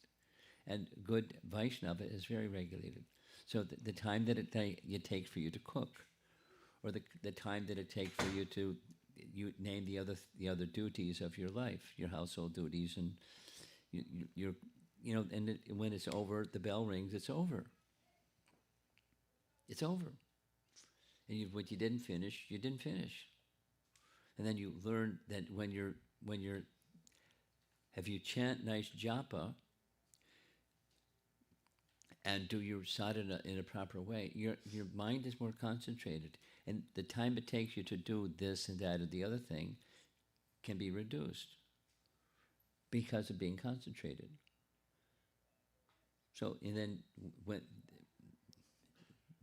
and good Vaishnava is very regulated. So the time that it takes for you to cook, or the time that it takes for you to name the other duties of your life, your household duties, and when it's over, the bell rings. It's over. It's over. And what you didn't finish, you didn't finish. And then you learn that when if you chant nice japa and do your sadhana in a proper way, your mind is more concentrated. And the time it takes you to do this and that or the other thing can be reduced because of being concentrated. So, and then when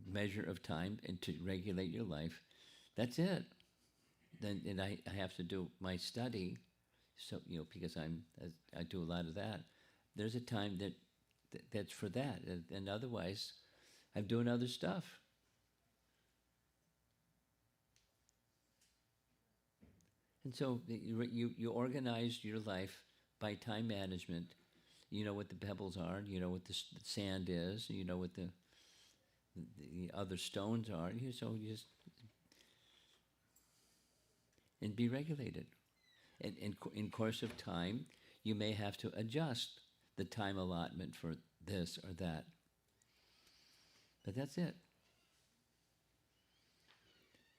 measure of time and to regulate your life, that's it. Then and I have to do my study, so because I do a lot of that. There's a time that's for that, and otherwise, I'm doing other stuff. And so you organize your life by time management. You know what the pebbles are. You know what the sand is. You know what the other stones are. So you just and be regulated. And in course of time, you may have to adjust the time allotment for this or that. But that's it.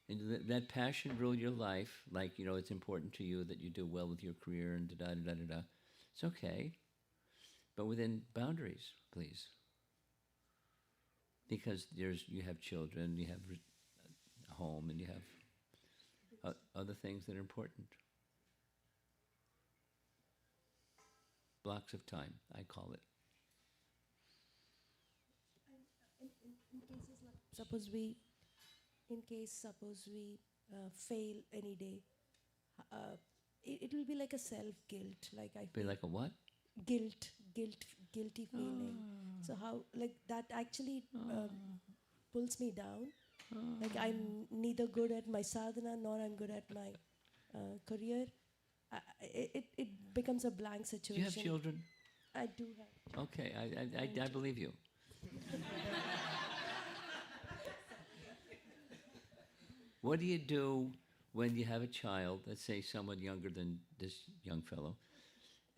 And that passion rule your life, like, it's important to you that you do well with your career and da-da-da-da-da. It's okay. But within boundaries, please. Because you have children, you have a home, and you have other things that are important. Blocks of time, I call it.
In cases like, suppose we fail any day, it will be like a self guilt. Like I
Be
feel
like a what?
guilty feeling. So how like that actually pulls me down. Like I'm neither good at my sadhana nor I'm good at my career. It becomes a blank
Do
situation.
you have children?
I do have.
Okay, I believe you. What do you do when you have a child, let's say someone younger than this young fellow,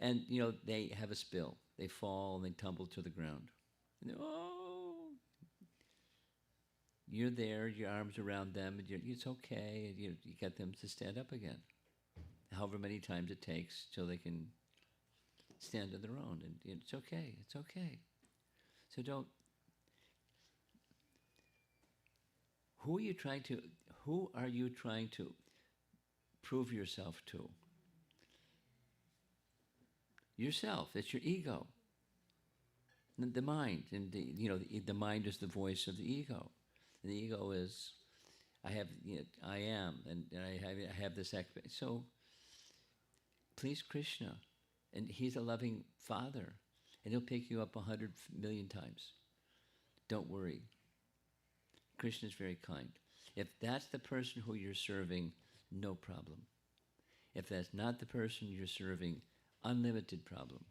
and they have a spill, they fall and they tumble to the ground, and you're there, your arms around them, and it's okay, and you get them to stand up again, however many times it takes till they can stand on their own, and it's okay. So don't. Who are you trying to prove yourself to? Yourself. It's your ego. The mind, and the mind is the voice of the ego. And the ego is, I am, and I have this expectation. So, please Krishna, and He's a loving Father, and He'll pick you up 100 million times. Don't worry. Krishna is very kind. If that's the person who you're serving, no problem. If that's not the person you're serving, unlimited problem.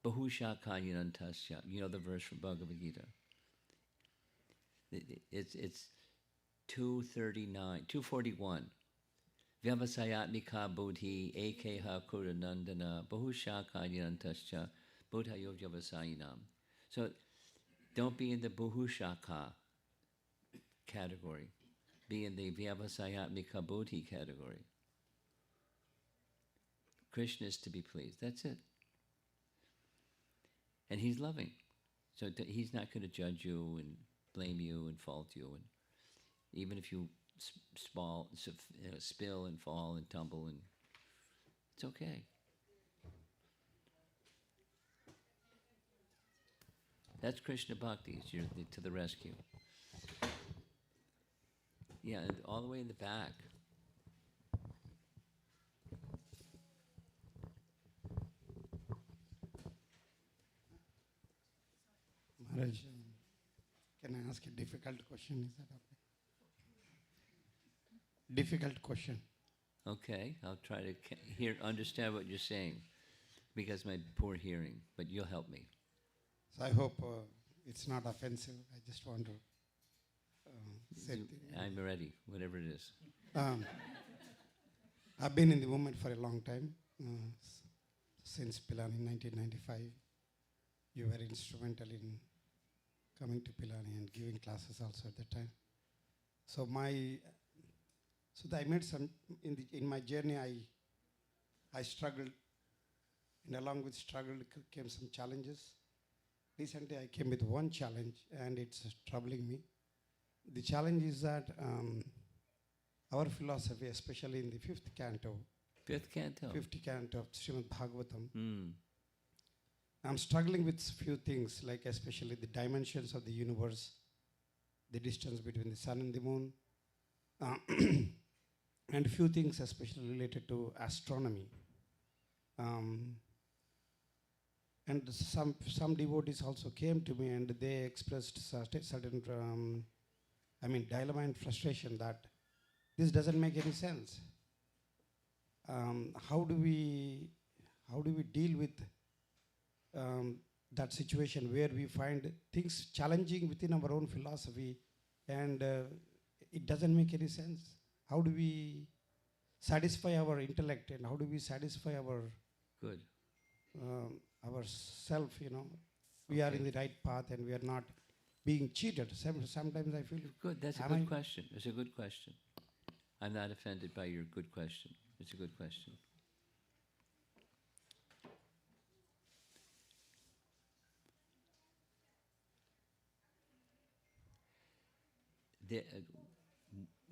Bahushakayanantasya. You know the verse from Bhagavad Gita. It's 239, 241. Vyavasayatmika bodhi ekeha kuranandana bahushakayanantasya bodhayojavasayinam. So don't be in the bahushaka category. Be in the vyavasayatmika bodhi category. Krishna is to be pleased. That's it. And he's loving. So he's not going to judge you and blame you and fault you. And even if you spill and fall and tumble, and it's okay. That's Krishna Bhakti. You're to the rescue. Yeah, and all the way in the back.
Maharaj, can I ask a difficult question? Is that okay? Difficult question.
Okay, I'll try to understand what you're saying, because my poor hearing, but you'll help me.
So I hope it's not offensive. I just want to say.
I'm ready, whatever it is.
I've been in the movement for a long time, since Pilani in 1995. You were instrumental in coming to Pilani and giving classes also at that time. So I made some in my journey. I struggled, and along with struggle came some challenges. Recently, I came with one challenge, and it's troubling me. The challenge is that our philosophy, especially in the fifth canto of Srimad Bhagavatam, I'm struggling with few things, like especially the dimensions of the universe, the distance between the sun and the moon, and a few things especially related to astronomy. And some devotees also came to me and they expressed certain dilemma and frustration that this doesn't make any sense. How do we deal with that situation where we find things challenging within our own philosophy and it doesn't make any sense? How do we satisfy our intellect and how do we satisfy our self, we are in the right path and we are not being cheated. Sometimes I feel
good. That's a good question. It's a good question. I'm not offended by your good question. It's a good question.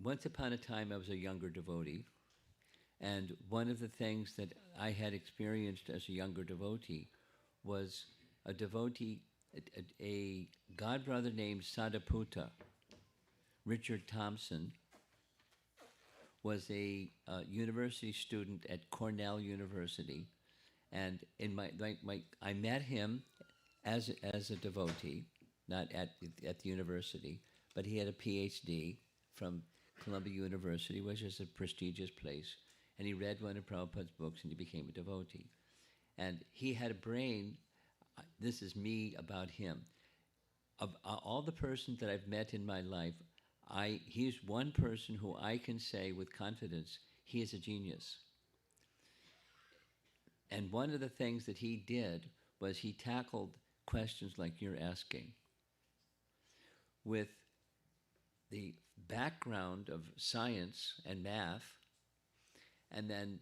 Once upon a time, I was a younger devotee, and one of the things that I had experienced as a younger devotee was a devotee, a godbrother named Sadaputa, Richard Thompson, was a university student at Cornell University, and I met him as a devotee, not at the university, but he had a PhD from Columbia University, which is a prestigious place, and he read one of Prabhupada's books and he became a devotee. And he had a brain, this is me about him. Of all the persons that I've met in my life, he's one person who I can say with confidence, he is a genius. And one of the things that he did was he tackled questions like you're asking with the background of science and math, and then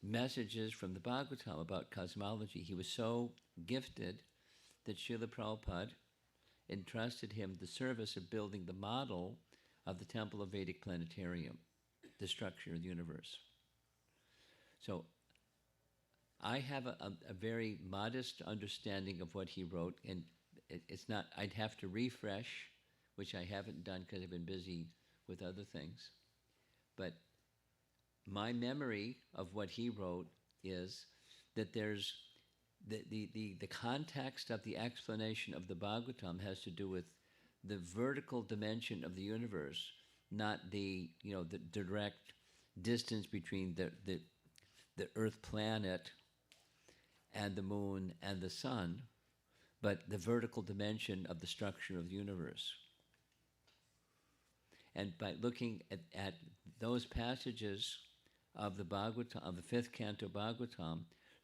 messages from the Bhagavatam about cosmology. He was so gifted that Srila Prabhupada entrusted him the service of building the model of the Temple of Vedic Planetarium, the structure of the universe. So I have a very modest understanding of what he wrote, and it's not, I'd have to refresh, which I haven't done because I've been busy with other things. But my memory of what he wrote is that there's the context of the explanation of the Bhagavatam has to do with the vertical dimension of the universe, not the the direct distance between the Earth planet and the moon and the sun, but the vertical dimension of the structure of the universe. And by looking at those passages of the Bhagavatam, of the fifth canto Bhagavatam,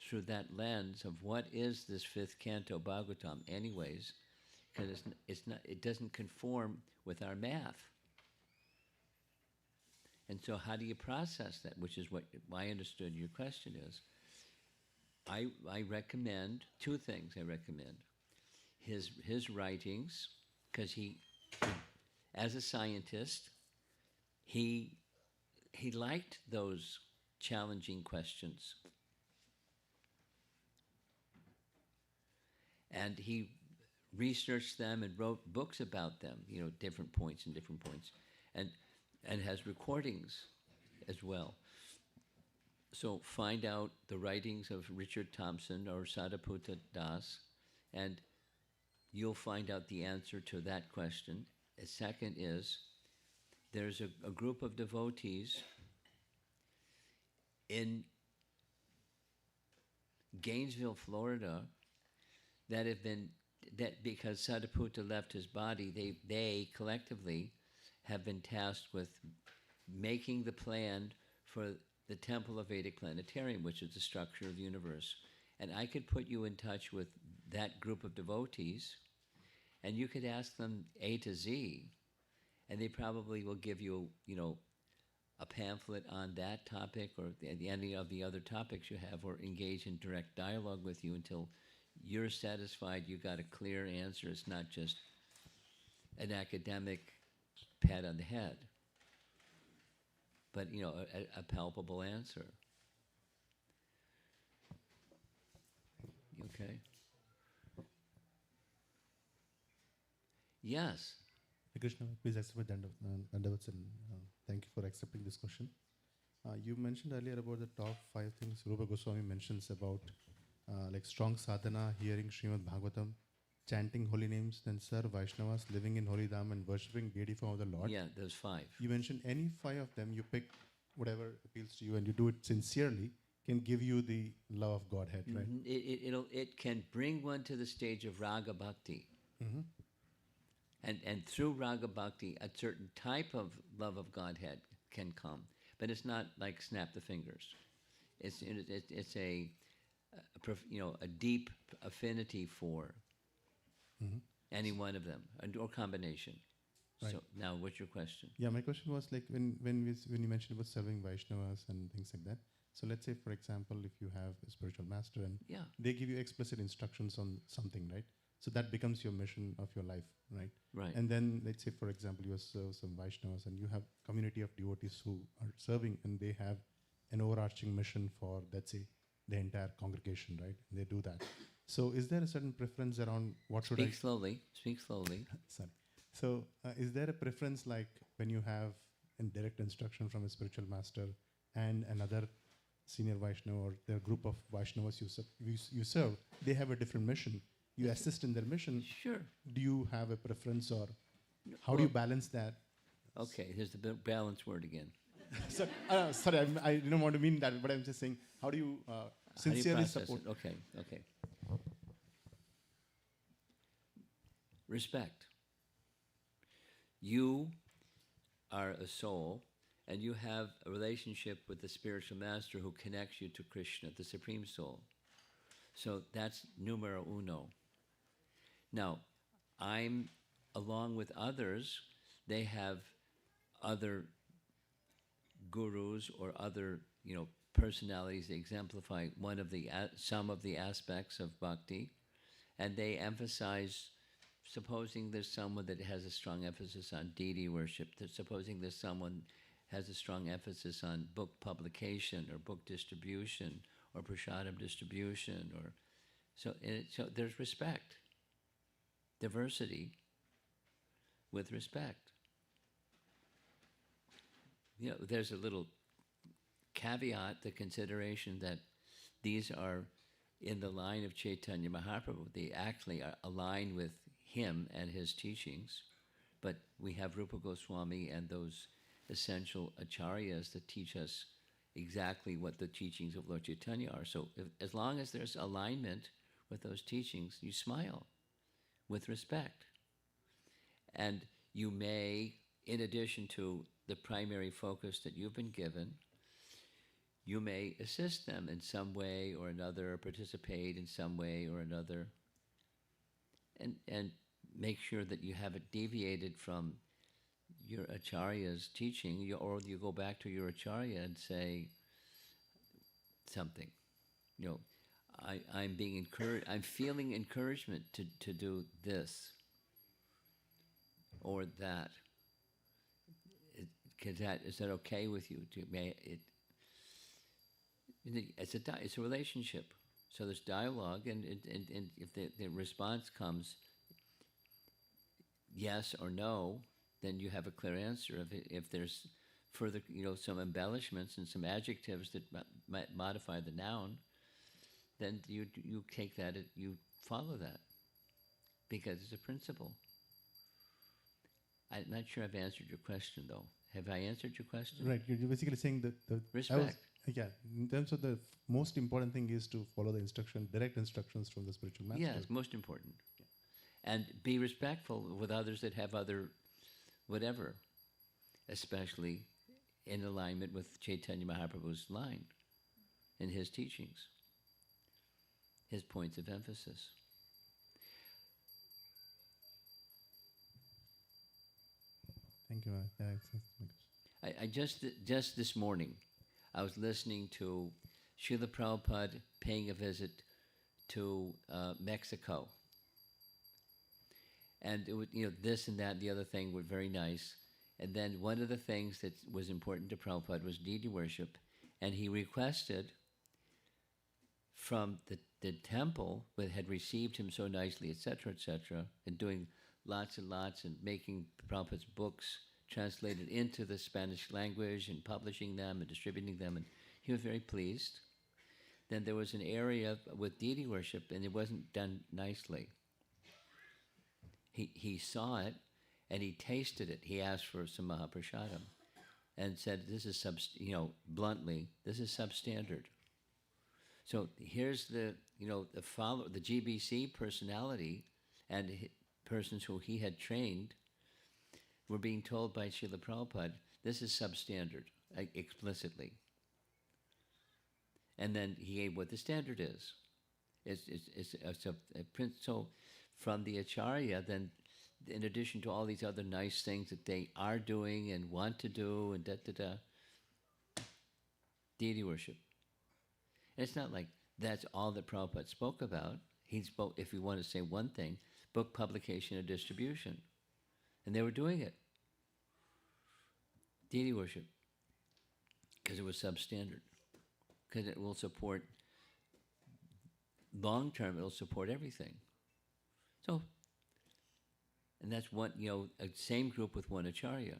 through that lens of what is this fifth canto Bhagavatam, anyways, because it doesn't conform with our math. And so, how do you process that? Which is what I understood your question is. I recommend two things. I recommend his writings, because he, as a scientist, he liked those challenging questions, and he researched them and wrote books about them. Different points, and has recordings as well. So find out the writings of Richard Thompson or Sadaputta Das, and you'll find out the answer to that question. The second is, there's a group of devotees in Gainesville, Florida, that because Sadaputta left his body, they collectively have been tasked with making the plan for the Temple of Vedic Planetarium, which is the structure of the universe. And I could put you in touch with that group of devotees, and you could ask them A to Z, and they probably will give you, a pamphlet on that topic or any of the other topics you have, or engage in direct dialogue with you until you're satisfied you got a clear answer. It's not just an academic pat on the head, but a palpable answer. Okay. Yes.
Krishna, please accept my dandavats and thank you for accepting this question. You mentioned earlier about the top 5 things Rupa Goswami mentions about like strong sadhana, hearing Srimad Bhagavatam, chanting holy names, then serve Vaishnavas, living in holy dham and worshipping deity form of the Lord.
Yeah, those 5.
You mentioned any 5 of them, you pick whatever appeals to you and you do it sincerely, can give you the love of Godhead, right?
It can bring one to the stage of raga bhakti.
Mm-hmm.
And through raga bhakti, a certain type of love of Godhead can come. But it's not like snap the fingers. It's a deep affinity for any one of them, or combination.
Right.
So now, what's your question?
Yeah, my question was like when you mentioned about serving Vaishnavas and things like that. So let's say, for example, if you have a spiritual master and they give you explicit instructions on something, right? So that becomes your mission of your life, right?
Right.
And then let's say, for example, you serve some Vaishnavas and you have community of devotees who are serving and they have an overarching mission for, let's say, the entire congregation, right? And they do that. So is there a certain preference around what should I...
Speak slowly.
Sorry. So is there a preference like when you have a direct instruction from a spiritual master and another senior Vaishnava or their group of Vaishnavas you serve, they have a different mission. You assist in their mission.
Sure.
Do you have a preference or how do you balance that?
Okay, here's the balance word again.
Sorry, I didn't want to mean that, but I'm just saying, how do you sincerely support?
Okay. Respect. You are a soul, and you have a relationship with the spiritual master who connects you to Krishna, the Supreme Soul. So that's numero uno. Now, I'm, along with others, they have other gurus or other, personalities that exemplify some of the aspects of bhakti, and they emphasize. Supposing there's someone that has a strong emphasis on deity worship, supposing there's someone has a strong emphasis on book publication or book distribution or prasadam distribution, so there's respect, diversity with respect. There's a little caveat, the consideration that these are in the line of Chaitanya Mahaprabhu. They actually are aligned with him and his teachings, But we have Rupa Goswami and those essential acharyas that teach us exactly what the teachings of Lord Chaitanya are. So as long as there's alignment with those teachings, you smile with respect. And you may, in addition to the primary focus that you've been given, you may assist them in some way or another, or participate in some way or another, and make sure that you haven't deviated from your acharya's teaching, or you go back to your acharya and say something. I'm being encouraged. I'm feeling encouragement to do this or that. Is that okay with you? It's a relationship. So there's dialogue, and if the response comes yes or no, then you have a clear answer. If there's further, some embellishments and some adjectives that might modify the noun, then you take that, you follow that, because it's a principle. I'm not sure I've answered your question, though. Have I answered your question?
Right. You're basically saying that
respect.
In terms of the most important thing is to follow the direct instructions from the spiritual master.
Yes, most important. Yeah. And be respectful with others that have other whatever, especially in alignment with Chaitanya Mahaprabhu's line in his teachings, his points of emphasis.
Thank you, Maharaj.
I just this morning, I was listening to Srila Prabhupada paying a visit to Mexico, and it was, this and that and the other thing were very nice. And then one of the things that was important to Prabhupada was deity worship, and he requested from the temple that had received him so nicely, etc., and doing lots and lots and making Prabhupada's books translated into the Spanish language and publishing them and distributing them, and he was very pleased. Then there was an area with deity worship, and it wasn't done nicely. He saw it, and he tasted it. He asked for some Mahaprasadam and said, this is bluntly, this is substandard. So here's the GBC personality and persons who he had trained were being told by Srila Prabhupada, this is substandard, explicitly. And then he gave what the standard is. It's a print. So from the Acharya, then in addition to all these other nice things that they are doing and want to do and deity worship. And it's not like that's all that Prabhupada spoke about. He spoke, if you want to say one thing, book publication and distribution. And they were doing it. Deity worship. Because it was substandard. Because it will support, long term, it'll support everything. So, and that's one, a same group with one Acharya.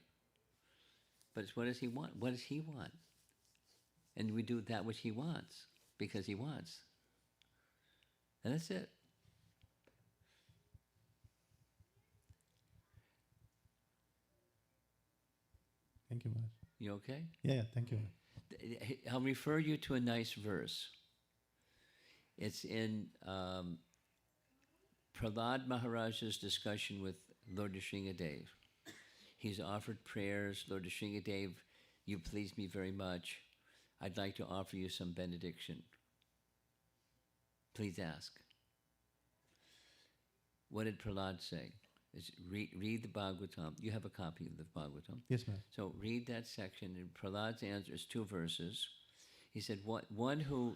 But it's what does he want? What does he want? And we do that which he wants, because he wants. And that's it.
Thank you, Maharaj.
You okay?
Yeah, thank you.
I'll refer you to a nice verse. It's in Prahlad Maharaj's discussion with Lord Nrsingadev. He's offered prayers. Lord Nrsingadev, you please me very much. I'd like to offer you some benediction. Please ask. What did Prahlad say? Read the Bhagavatam. You have a copy of the Bhagavatam?
Yes, ma'am.
So read that section. And Prahlad's answer is 2 verses. He said, one who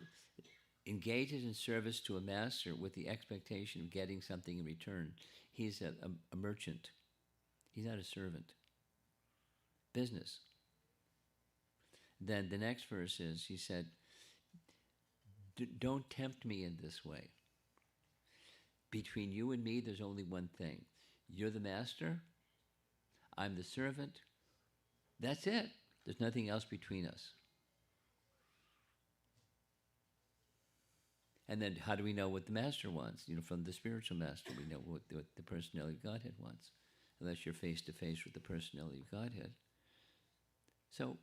engages in service to a master with the expectation of getting something in return, he's a merchant. He's not a servant. Business. Then the next verse is, he said, don't tempt me in this way. Between you and me, there's only one thing. You're the master. I'm the servant. That's it. There's nothing else between us. And then how do we know what the master wants? From the spiritual master, we know what the personality of Godhead wants. unless you're face to face with the personality of Godhead. So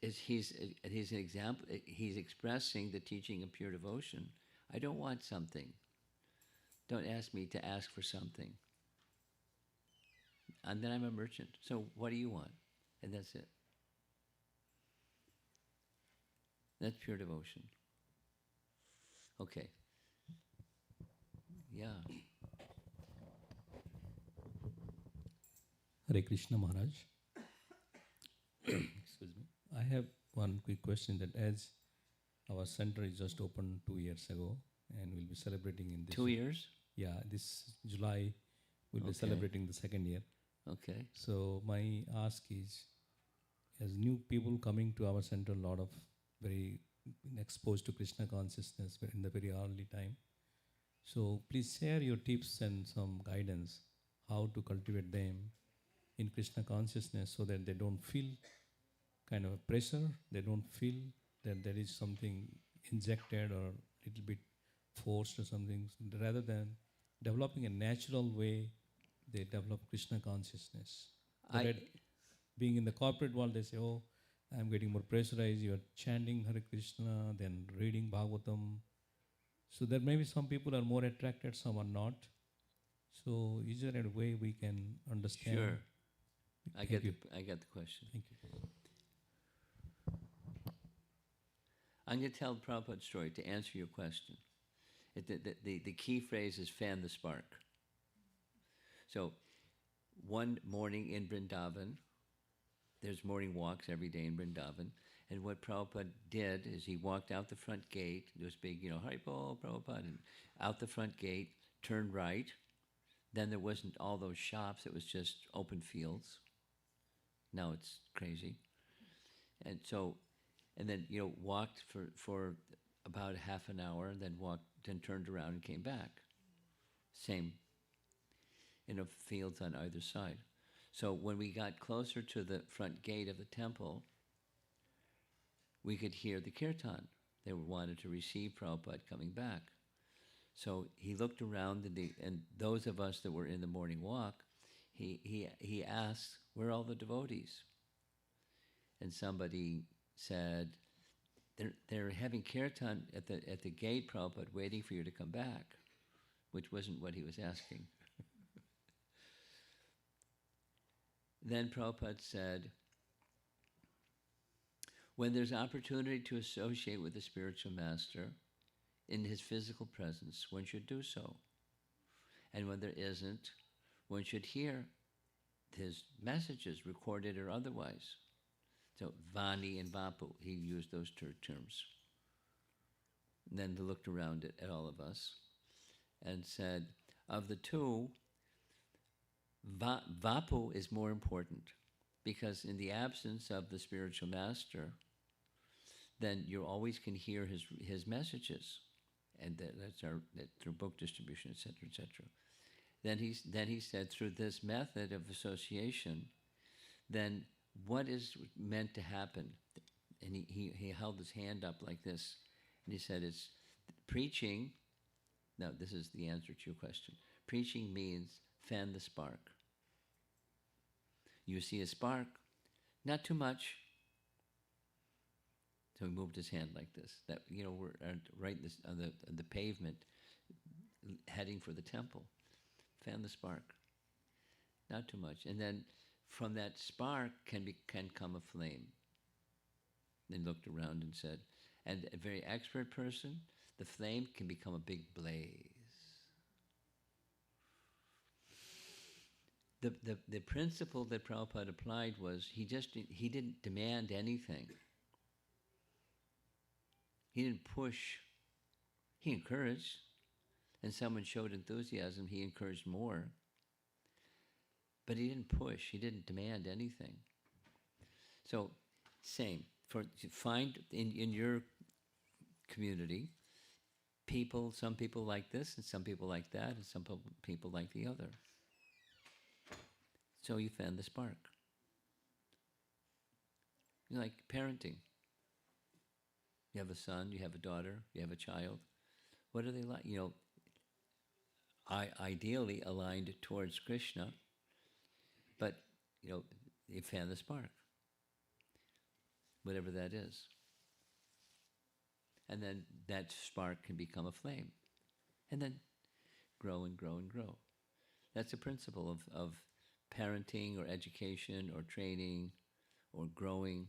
he's an example. He's expressing the teaching of pure devotion. I don't want something. Don't ask me to ask for something. And then I'm a merchant. So what do you want? And that's it. That's pure devotion. Okay. Yeah.
Hare Krishna Maharaj. Excuse me. I have one quick question that as our center is just opened 2 years ago and we'll be celebrating in this
2 years?
Yeah, this July we'll be
Okay.
celebrating the second year.
Okay.
So my ask is, as new people coming to our center, a lot of very exposed to Krishna consciousness in the very early time. So please share your tips and some guidance how to cultivate them in Krishna consciousness so that they don't feel kind of a pressure, they don't feel that there is something injected or a little bit forced or something. So rather than developing a natural way, they develop Krishna consciousness. Being in the corporate world, they say, oh, I'm getting more pressurized, you're chanting Hare Krishna, then reading Bhagavatam. So there may be some people are more attracted, some are not. So is there a way we can understand?
Sure. I get
you.
the question.
Thank you.
I'm going to tell Prabhupada's story to answer your question. The key phrase is fan the spark. So one morning in Vrindavan, there's morning walks every day in Vrindavan, and what Prabhupada did is he walked out the front gate, there was big, Haribol, Prabhupada, and out the front gate, turned right. Then there wasn't all those shops, it was just open fields. Now it's crazy. And then, walked for about a half an hour, then turned around and came back. Same, fields on either side. So when we got closer to the front gate of the temple, we could hear the kirtan. They wanted to receive Prabhupada coming back. So he looked around, and those of us that were in the morning walk, he asked, where are all the devotees? And somebody said, they're having kirtan at the gate, Prabhupada, waiting for you to come back, which wasn't what he was asking. Then Prabhupada said, when there's opportunity to associate with the spiritual master in his physical presence, one should do so. And when there isn't, one should hear his messages, recorded or otherwise. So Vani and Vapu, he used those terms. And then he looked around at all of us and said, of the two, Vapu is more important, because in the absence of the spiritual master, then you always can hear his messages, and that's through book distribution, etc., etc. Then he said, through this method of association, then what is meant to happen? And he held his hand up like this, and he said, it's preaching. Now, this is the answer to your question. Preaching means fan the spark. You see a spark, not too much. So he moved his hand like this. That we're right on the pavement, heading for the temple. Fan the spark, not too much. And then from that spark can come a flame. Then looked around and said, and a very expert person, the flame can become a big blaze. The principle that Prabhupada applied was he didn't demand anything. He didn't push. He encouraged. And someone showed enthusiasm, he encouraged more. But he didn't push. He didn't demand anything. So, same. Find in your community some people like this, and some people like that, and some people like the other. So you fan the spark. Like parenting. You have a son, you have a daughter, you have a child. What are they like? Ideally aligned towards Krishna, But, you fan the spark, whatever that is. And then that spark can become a flame. And then grow and grow and grow. That's the principle of parenting or education or training or growing.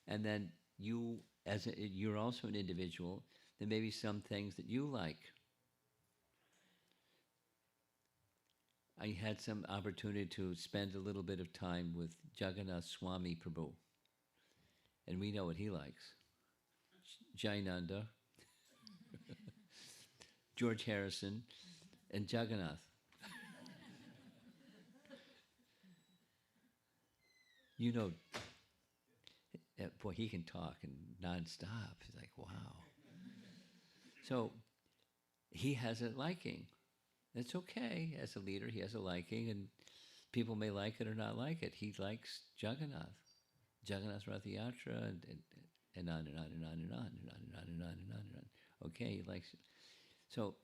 And then you're also an individual. There may be some things that you like. I had some opportunity to spend a little bit of time with Jagannath Swami Prabhu. And we know what he likes. Jainanda, George Harrison, and Jagannath. Boy, he can talk and nonstop. He's like, wow. So he has a liking. It's okay. As a leader, he has a liking, and people may like it or not like it. He likes Jagannath Rath Yatra, and on and on and on and on and on and on and on and on and on. Okay, he likes it. So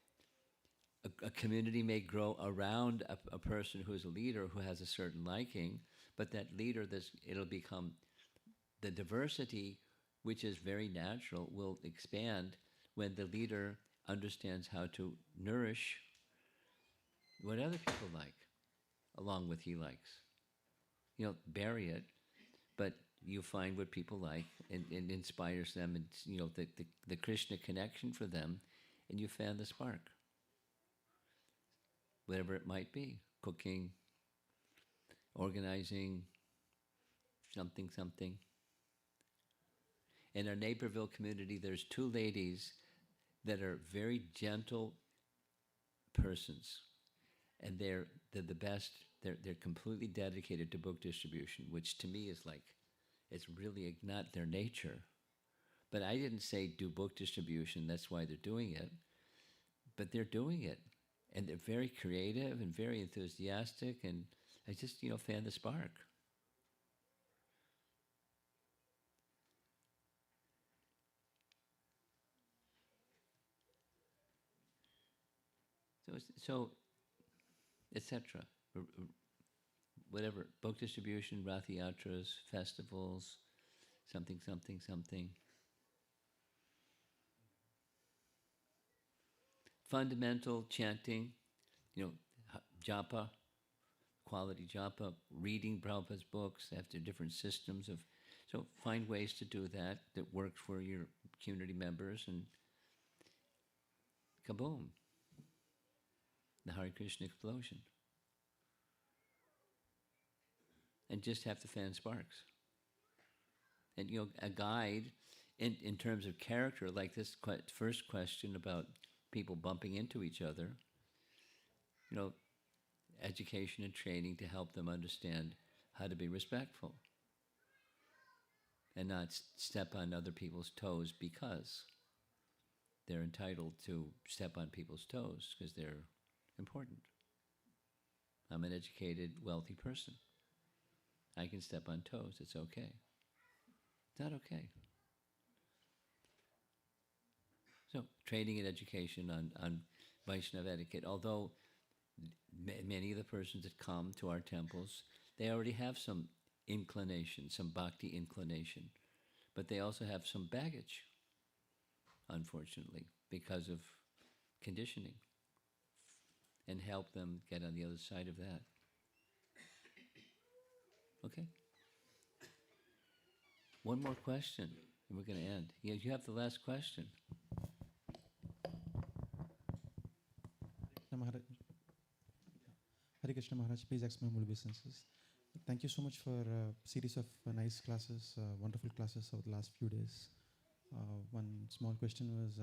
a community may grow around a person who is a leader who has a certain liking, but that leader, it'll become the diversity, which is very natural, will expand when the leader understands how to nourish what other people like, along with he likes. Bury it, but you find what people like and inspires them, and the Krishna connection for them, and you fan the spark. Whatever it might be, cooking, organizing, something. In our Naperville community, there's 2 ladies that are very gentle persons, and they're the best. They're completely dedicated to book distribution, which to me is like, it's really not their nature. But I didn't say do book distribution, that's why they're doing it. But they're doing it, and they're very creative and very enthusiastic, and I just, fan the spark. So, etc. Whatever, book distribution, Rath Yatras, festivals, something. Fundamental chanting, japa, quality japa, reading Prabhupada's books after different systems of. So find ways to do that work for your community members, and kaboom, the Hare Krishna explosion. And just have to fan sparks. And a guide in terms of character, like this first question about people bumping into each other, education and training to help them understand how to be respectful and not step on other people's toes because they're entitled to step on people's toes because they're important. I'm an educated, wealthy person. I can step on toes. It's okay. It's not okay. So, training and education on Vaishnava etiquette. Although many of the persons that come to our temples, they already have some inclination, some bhakti inclination. But they also have some baggage, unfortunately, because of conditioning. And help them get on the other side of that. Okay? One more question, and we're going to end. Yeah, you have the last question.
Hare Krishna Maharaj, please accept my humble obeisances. Thank you so much for a series of nice classes, wonderful classes over the last few days. One small question was,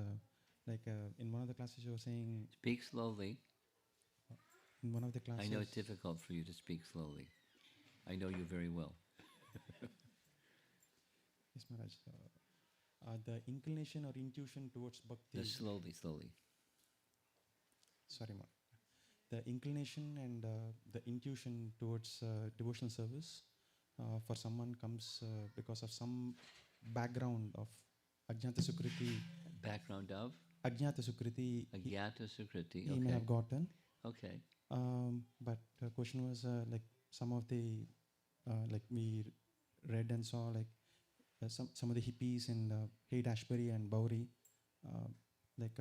in one of the classes you were saying...
Speak slowly.
In one of the classes...
I know it's difficult for you to speak slowly. I know you very well.
Yes, Maharaj. The inclination or intuition towards bhakti...
Slowly.
Sorry, Maharaj. The inclination and the intuition towards devotional service for someone comes because of some background of Ajnata Sukriti.
Background of?
Ajnata Sukriti.
Ajnata Sukriti,
He may have gotten.
Okay.
But the question was like some of the like we read and saw like some of the hippies in Haight Ashbury and Bowery, uh, like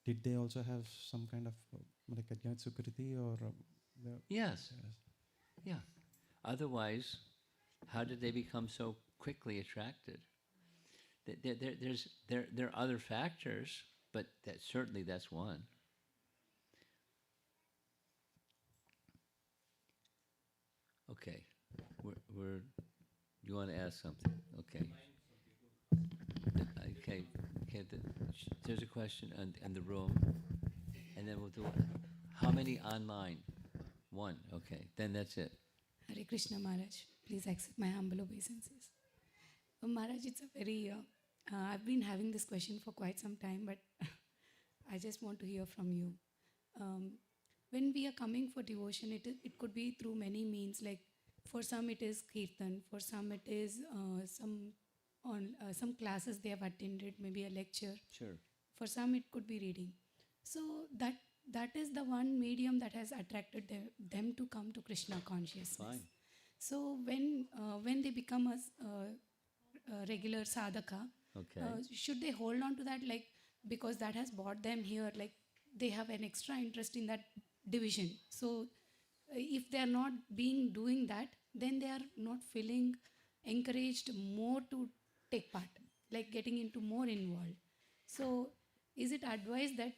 did they also have some kind of like Adhyat Sukriti or
Yes. Yeah. Otherwise, how did they become so quickly attracted? There are other factors, but certainly that's one. Okay, we're. You want to ask something? Okay. Okay. Okay. There's a question in the room, and then we'll do it. How many online? One. Okay. Then that's it.
Hare Krishna Maharaj, please accept my humble obeisances. Maharaj, it's a very, I've been having this question for quite some time, but I just want to hear from you. When we are coming for devotion, it could be through many means. Like for some it is kirtan, for some it is some classes they have attended, maybe a lecture.
Sure.
For some it could be reading. So that is the one medium that has attracted them to come to Krishna consciousness.
Fine.
So when they become a regular sadhaka,
Okay.
should they hold on to that, like, because that has brought them here, like they have an extra interest in that division. So if they are not doing that, then they are not feeling encouraged more to take part, like getting into more involved. So is it advised that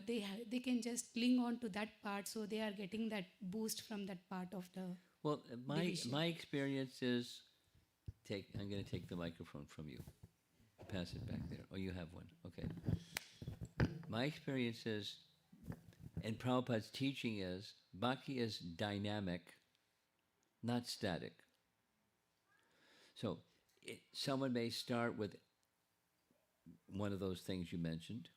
they can just cling on to that part, so they are getting that boost from that part of the
Well,
division?
my experience is I'm going to take the microphone from you. Pass it back there. Oh, you have one. Okay. My experience is, and Prabhupada's teaching is, bhakti is dynamic, not static. So someone may start with one of those things you mentioned,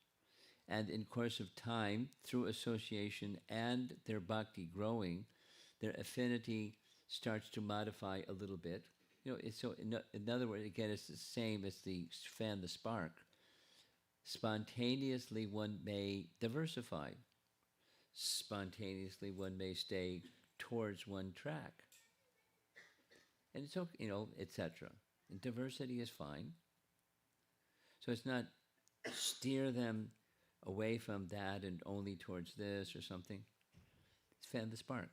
and in course of time, through association and their bhakti growing, their affinity starts to modify a little bit. You know, in other words, again, it's the same as the fan the spark. Spontaneously, one may diversify. Spontaneously, one may stay towards one track. And it's okay, etc. And diversity is fine. So it's not steer them away from that and only towards this or something. It's fan the spark,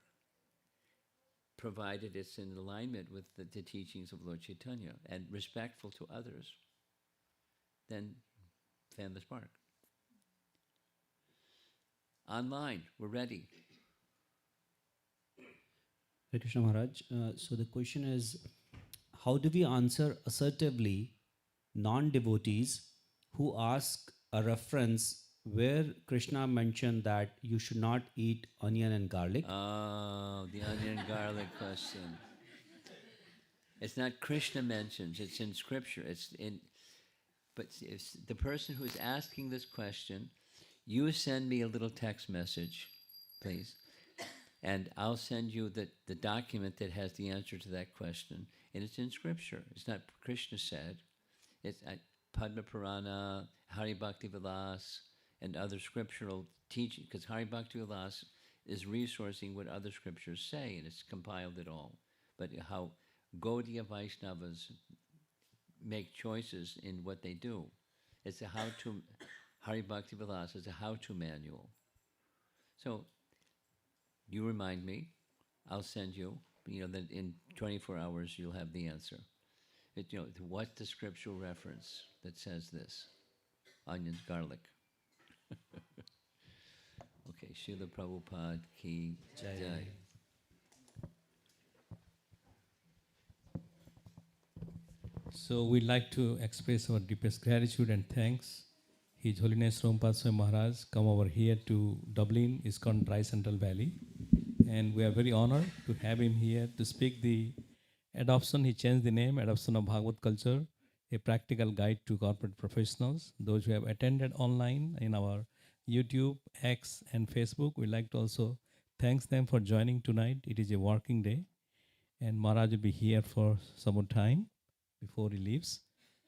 provided it's in alignment with the teachings of Lord Chaitanya and respectful to others. Then fan the spark. Online, we're ready.
Hare Krishna Maharaj. So the question is, how do we answer assertively non-devotees who ask a reference where Krishna mentioned that you should not eat onion and garlic?
Oh, the onion garlic question. It's not Krishna mentions, it's in scripture. But it's the person who's asking this question, you send me a little text message, please, and I'll send you the document that has the answer to that question, and it's in scripture. It's not Krishna said. It's Padma Purana, Hari Bhakti Vilas, and other scriptural teaching, because Hari Bhakti Vilas is resourcing what other scriptures say, and it's compiled it all. But how Gaudiya Vaishnavas make choices in what they do. It's a how-to, Hari Bhakti Vilas is a how-to manual. So, you remind me, I'll send you, that in 24 hours you'll have the answer. What's the scriptural reference that says this? Onions, garlic. Okay, Srila Prabhupada ki jai.
So we'd like to express our deepest gratitude and thanks. His Holiness Romapada Swami Maharaj come over here to Dublin, ISKCON Dry Central Valley. And we are very honored to have him here to speak the adoption. He changed the name, Adoption of Bhagavad Culture, a practical guide to corporate professionals. Those who have attended online in our YouTube, X, and Facebook, we'd like to also thank them for joining tonight. It is a working day, and Maharaj will be here for some more time before he leaves.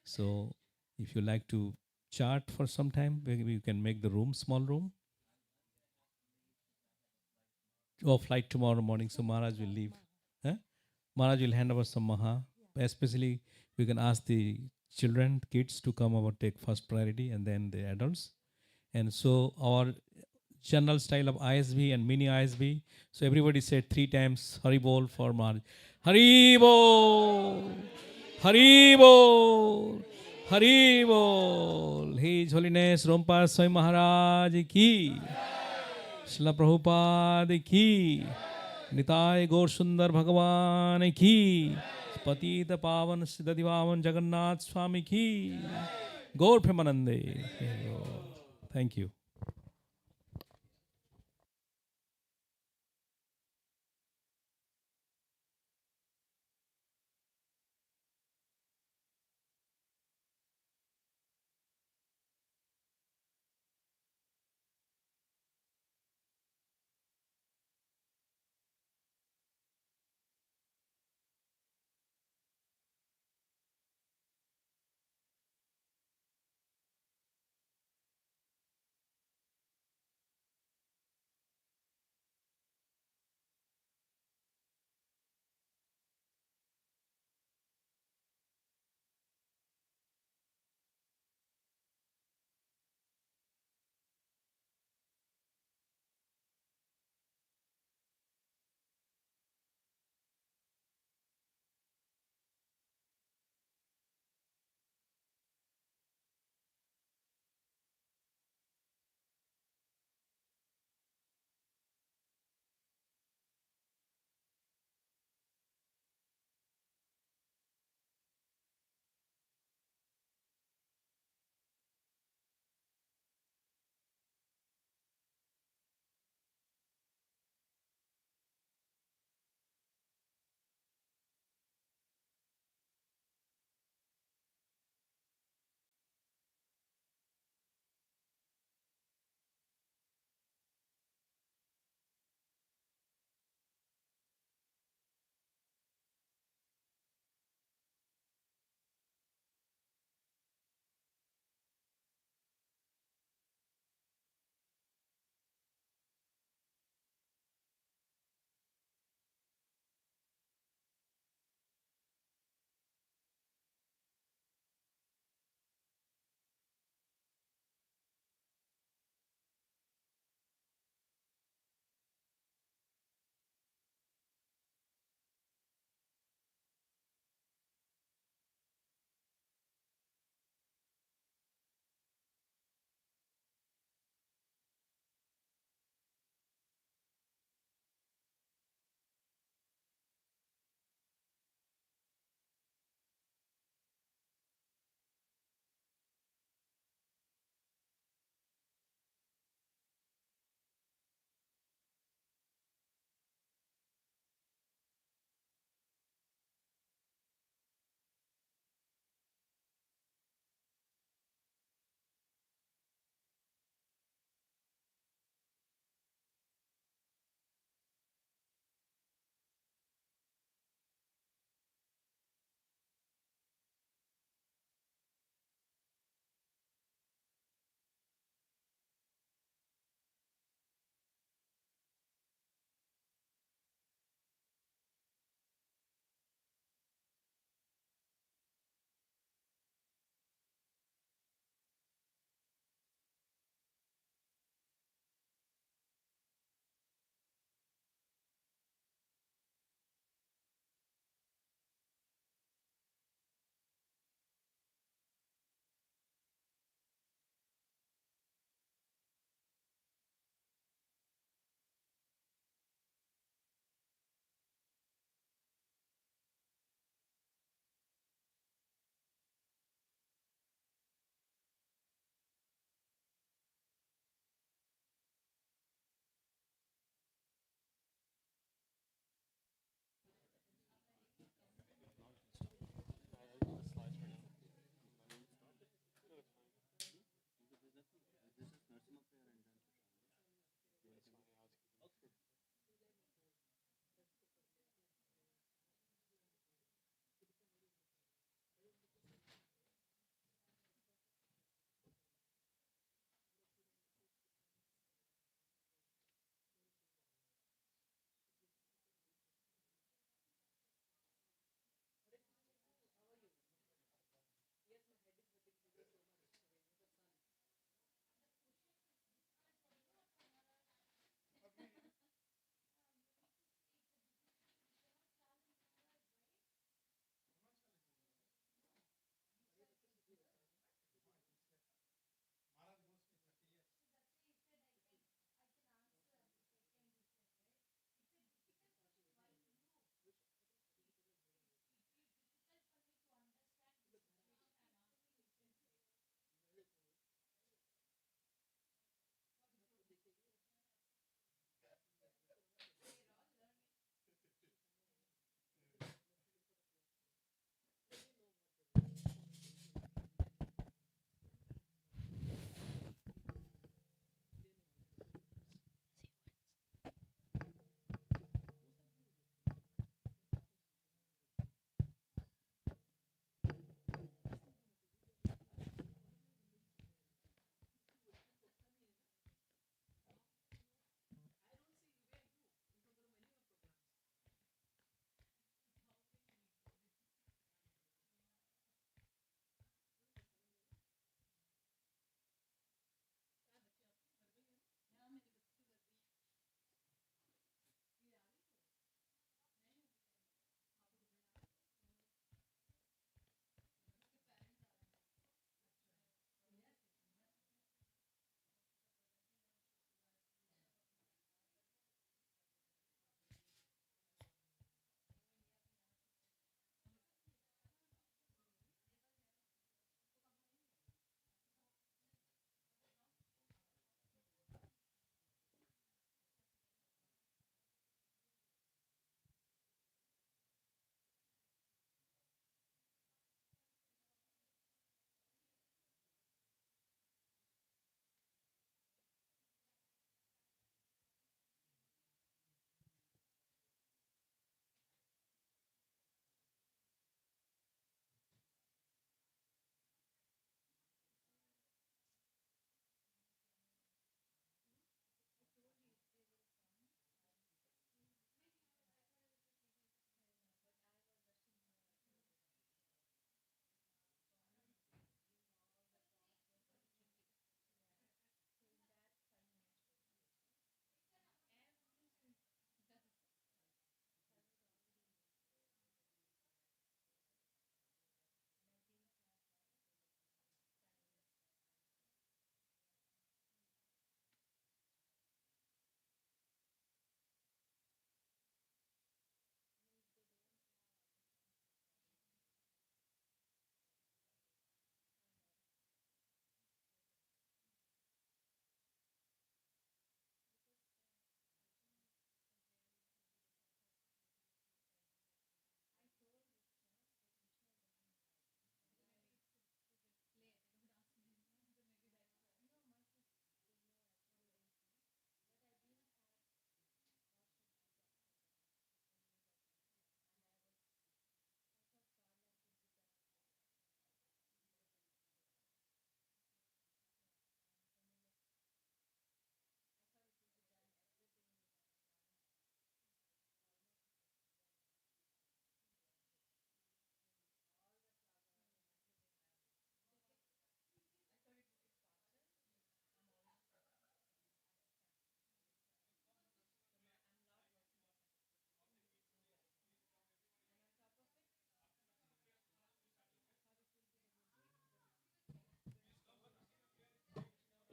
So if you like to chat for some time, maybe you can make the room small room. flight tomorrow morning, so Maharaj will leave. Huh? Maharaj will hand over some Maha. Especially, we can ask the children, kids to come over, take first priority, and then the adults. And so our general style of ISB and mini ISB. So everybody said 3 times Hari Bol for Maharaj. Hari Bol! Hari Bol! Hari Bol! His Holiness Romapada Swami Maharaj ki! Srila Prabhupada ki! Nitai Gaur Sundar Bhagavan ki! Patita Pavan Siddhati Pavan Jagannath Swami ki! Gaur Premanande. Thank you.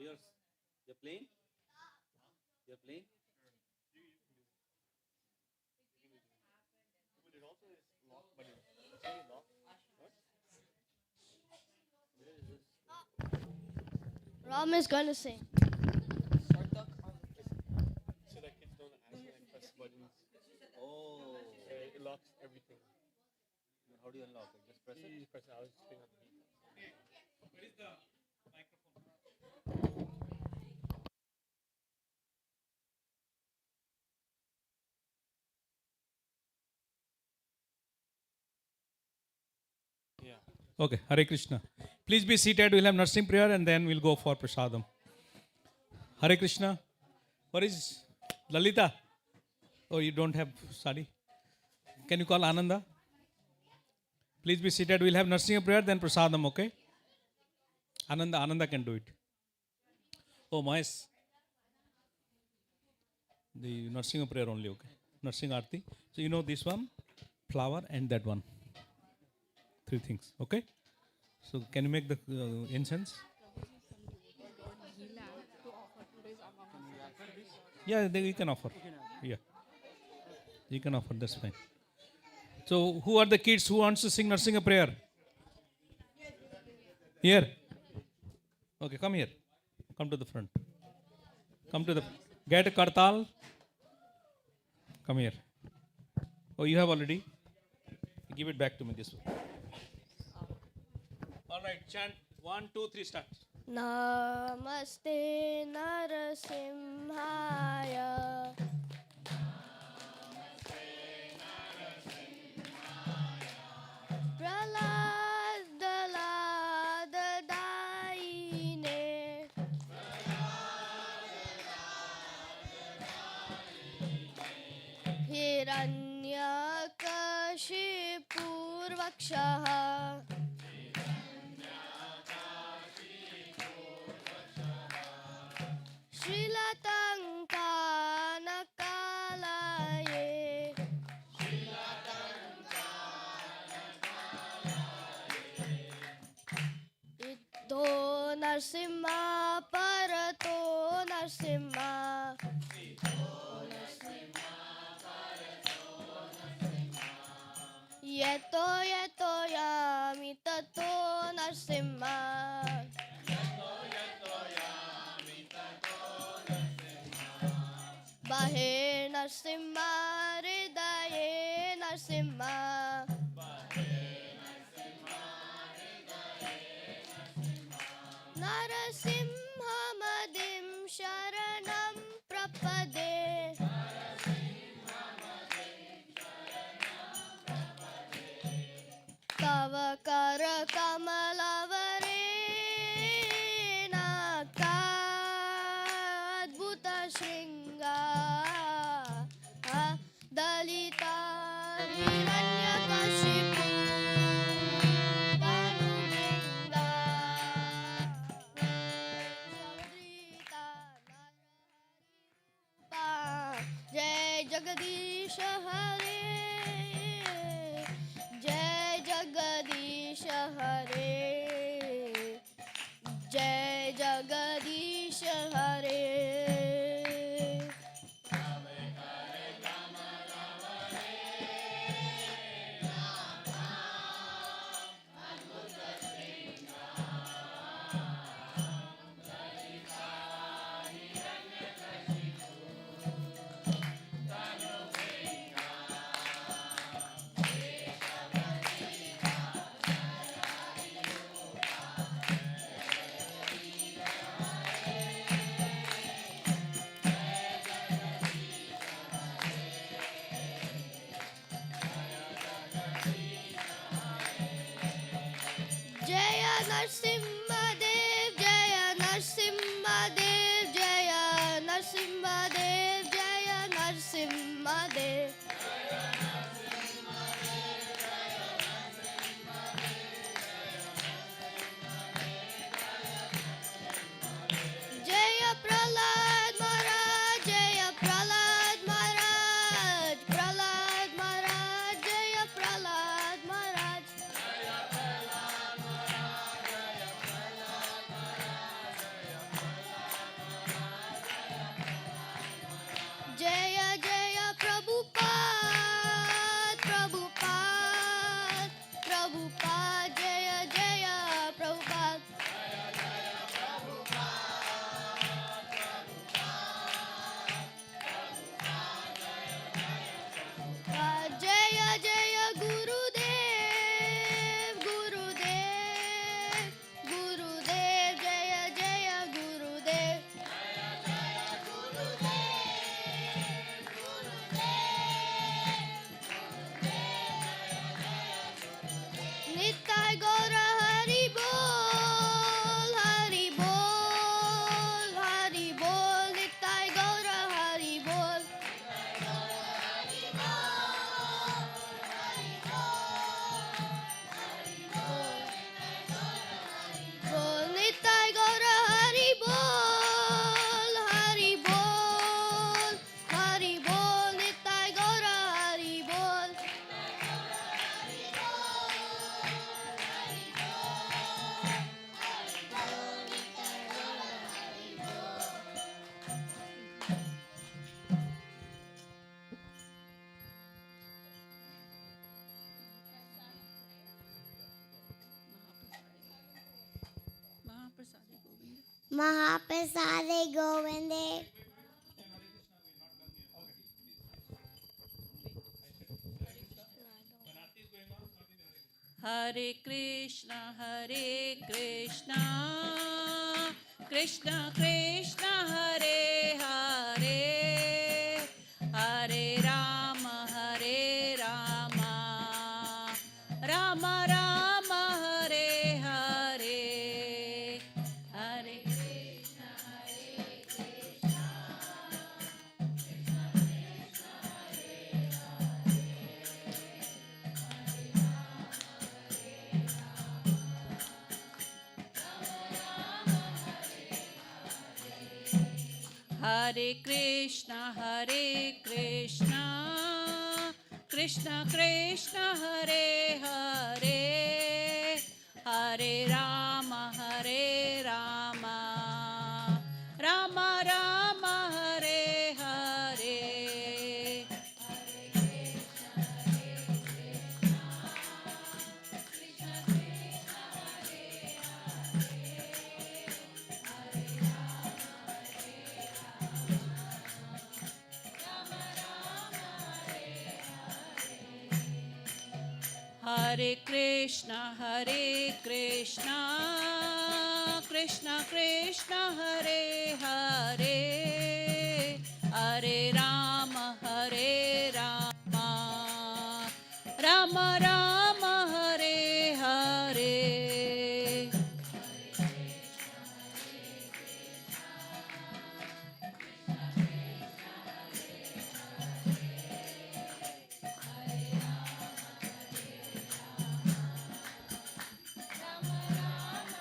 yours? You're playing? You're playing? It also is locked, but it's only locked. What? Where is this?
Ram is going to sing.
So that kids don't accidentally press buttons. Oh. It locks everything.
How do you unlock it? Just press it?
You just press it. I was just putting on the heat.
Where is the microphone?
Yeah.
Okay, Hare Krishna. Please be seated. We'll have nursing prayer and then we'll go for prasadam. Hare Krishna. What is Lalita? Oh, you don't have sari. Can you call Ananda? Please be seated. We'll have nursing prayer, then prasadam, okay? Ananda can do it. Oh, Mahesh. The nursing prayer only, okay? Nursing Aarti. So you know this one, flower and that one. 3 things, okay? So can you make the incense? Yeah, you can offer. Yeah. You can offer, that's fine. So who are the kids who wants to sing nursing a prayer? Here. Okay, come here. Come to the front. Get a kartal. Come here. Oh, you have already? Give it back to me this way. All right, chant 1, 2, 3, start.
Namaste Narasimhaya. Praladadaine. Hiranyakashipurvakshaha. Shrilatankanakalaye. Ito Narsimha Parato Narsimha. Yeto yeto yami tato Narsimha. Bahe Narsimha Hridaye Narsimha. Narasimhamadim Sharanam Prapade. Tava Kara Kamalavarena Kadbhuta Shringa Dalita Hiranyakashipu Tanubinga Saudrita Narahari Jai Jagadish Hare Jai Jagadish Hare Jai Jagadish Hare. Jaya Narsimha Dev, Jaya Narsimha Dev, Jaya Narsimha Dev, Jaya Narsimha Dev. Jaya Pralad Maharaj, Jaya Pralad Maharaj, Pralad Maharaj, Jaya Pralad Maharaj. Mahaprasade Govinde.
Hare Krishna, Krishna Krishna, Hare Hare, Hare Rama, Rama Rama, Hare Hare, Hare Krishna, Hare Krishna, Krishna Krishna, Hare Hare, Hare Rama, Rama Rama, Hare Hare. Hare Krishna, Krishna Krishna, Hare Hare, Hare Rama, Rama Rama, Hare Hare.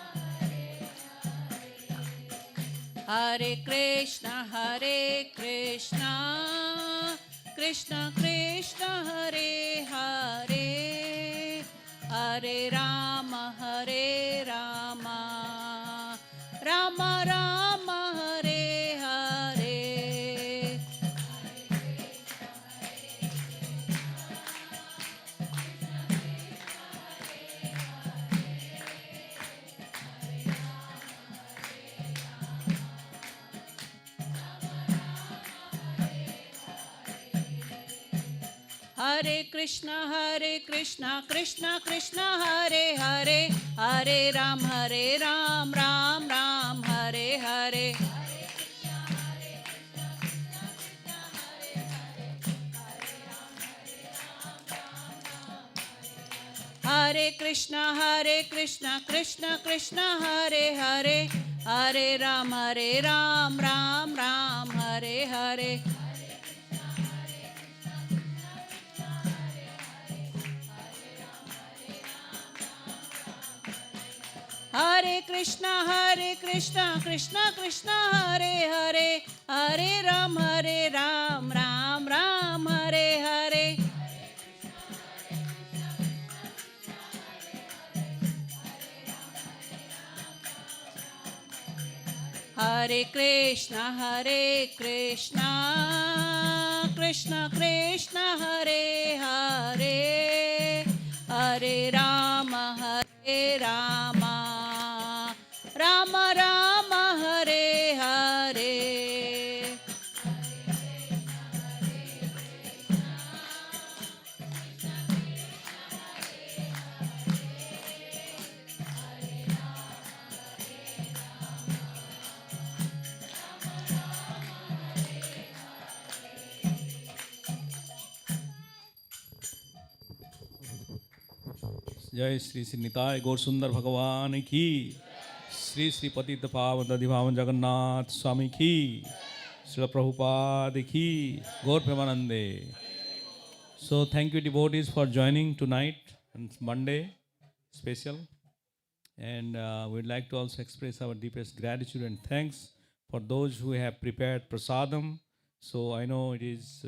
Hare Krishna, Krishna Krishna, Hare Hare, Hare Rama, Rama Rama, Hare Hare. Hare Krishna, Krishna Krishna, Hare Hare, Hare Ram, Ram Ram, Hare Hare. Hare Krishna, Krishna Krishna, Hare Hare, Hare Ram, Ram Ram, Hare Hare. Hare Krishna, Krishna Krishna, Hare Hare, Hare Ram, Ram Ram, Hare Hare. Hare Krishna, Krishna Krishna, Hare Hare, Hare Rama, Rama Rama, Hare Hare.
जय श्री श्री निताय गौर सुंदर भगवान की, श्री श्री पतित पावन दधिभावन जगन्नाथ स्वामी की, श्री प्रभुपाद की, गौर प्रेमानंदे. So thank you devotees for joining tonight on Monday special, and we'd like to also express our deepest gratitude and thanks for those who have prepared prasadam. So I know it is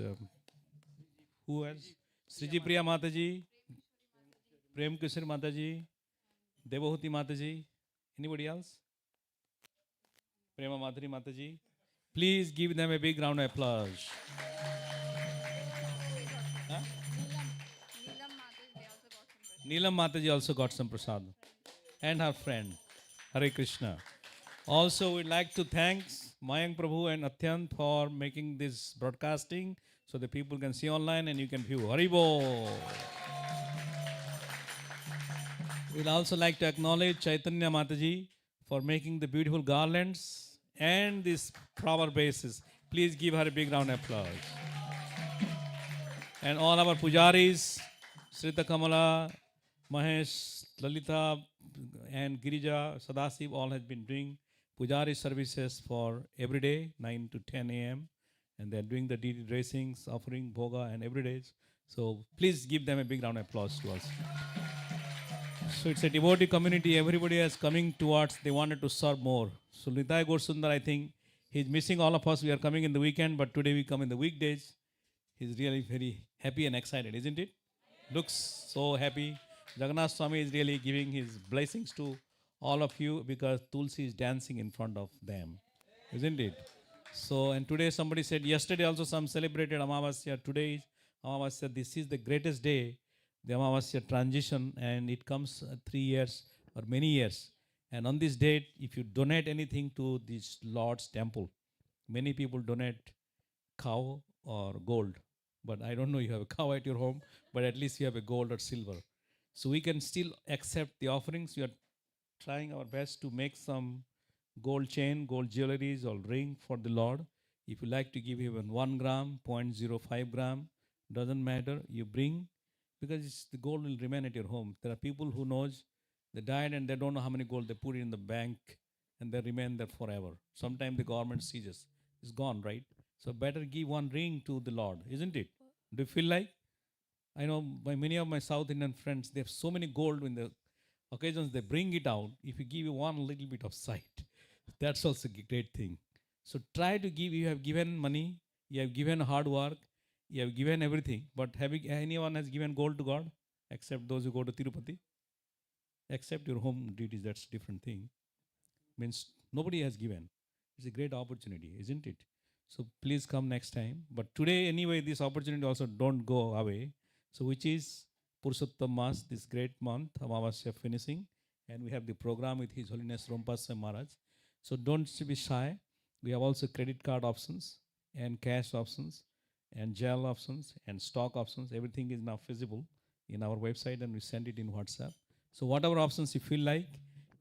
who else? Sriji Priya Mataji, Prem Kishore Mataji, Devahuti Mataji. Anybody else? Prema Madhuri Mataji. Please give them a big round of applause. Huh? Neelam Mataji also got some prasad. And her friend. Hare Krishna. Also, we'd like to thank Mayank Prabhu and Atyant for making this broadcasting so the people can see online and you can view. Haribo! We'd also like to acknowledge Chaitanya Mataji for making the beautiful garlands and this flower bases. Please give her a big round of applause. And all our pujaris, Srita Kamala, Mahesh, Lalita, and Girija, Sadasiv, all has been doing pujari services for every day, 9 to 10 a.m. And they're doing the DD dressings, offering bhoga and every day. So please give them a big round of applause to us. So it's a devotee community. Everybody is coming towards, they wanted to serve more. So Nitai Gorsundar, I think he's missing all of us. We are coming in the weekend, but today we come in the weekdays. He's really very happy and excited, isn't it? Looks so happy. Jagannath Swami is really giving his blessings to all of you because Tulsi is dancing in front of them, isn't it? So, and today somebody said, yesterday also some celebrated Amavasya. Today is Amavasya. This is the greatest day, the Amavasya transition, and it comes 3 years or many years. And on this date, if you donate anything to this Lord's temple, many people donate cow or gold. But I don't know you have a cow at your home, but at least you have a gold or silver. So we can still accept the offerings. We are trying our best to make some gold chain, gold jewelries or ring for the Lord. If you like to give even 1 gram, 0.05 gram, doesn't matter, you bring, because the gold will remain at your home. There are people who knows they died and they don't know how many gold they put in the bank and they remain there forever. Sometimes the government seizes. It's gone, right? So better give one ring to the Lord, isn't it? Do you feel like? I know by many of my South Indian friends, they have so many gold in the occasions they bring it out. If you give one little bit of sight, that's also a great thing. So try to give. You have given money, you have given hard work, you have given everything. But having anyone has given gold to God, except those who go to Tirupati, except your home duties, that's a different thing. Means nobody has given. It's a great opportunity, isn't it? So please come next time. But today, anyway, this opportunity also don't go away. So which is Purushottam Mas, this great month, Amavasya finishing. And we have the program with His Holiness Romapada Swami Maharaj. So don't be shy. We have also credit card options and cash options and gel options and stock options. Everything is now feasible in our website and we send it in WhatsApp. So whatever options you feel like,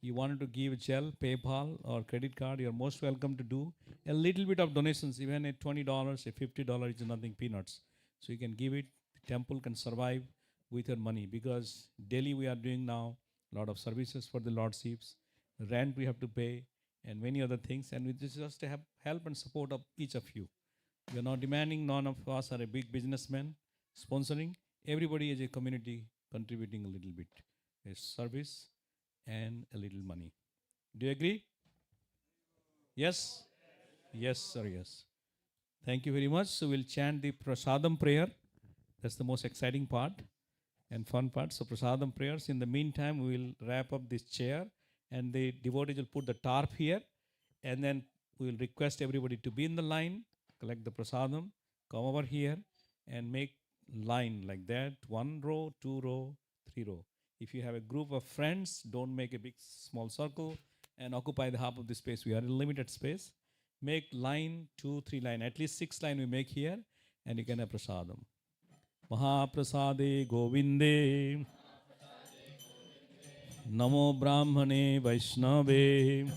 you wanted to give gel, PayPal or credit card, you're most welcome to do a little bit of donations, even at $20, a $50 is nothing, peanuts. So you can give it, the temple can survive with your money because daily we are doing now a lot of services for the lordships, rent we have to pay and many other things, and we just have help and support of each of you. We are not demanding, none of us are a big businessman sponsoring. Everybody is a community contributing a little bit, a service and a little money. Do you agree? Yes? Yes, sir, yes. Thank you very much. So we'll chant the Prasadam prayer. That's the most exciting part and fun part. So Prasadam prayers. In the meantime, we will wrap up this chair and the devotees will put the tarp here and then we will request everybody to be in the line, collect the Prasadam, come over here and make line like that. 1 row, 2 row, 3 row. If you have a group of friends, don't make a big small circle and occupy the half of the space. We are in limited space. Make line, 2, 3 line, at least 6 line we make here and you can have prasadam. Mahaprasade Govinde Namo Brahmane Vaishnave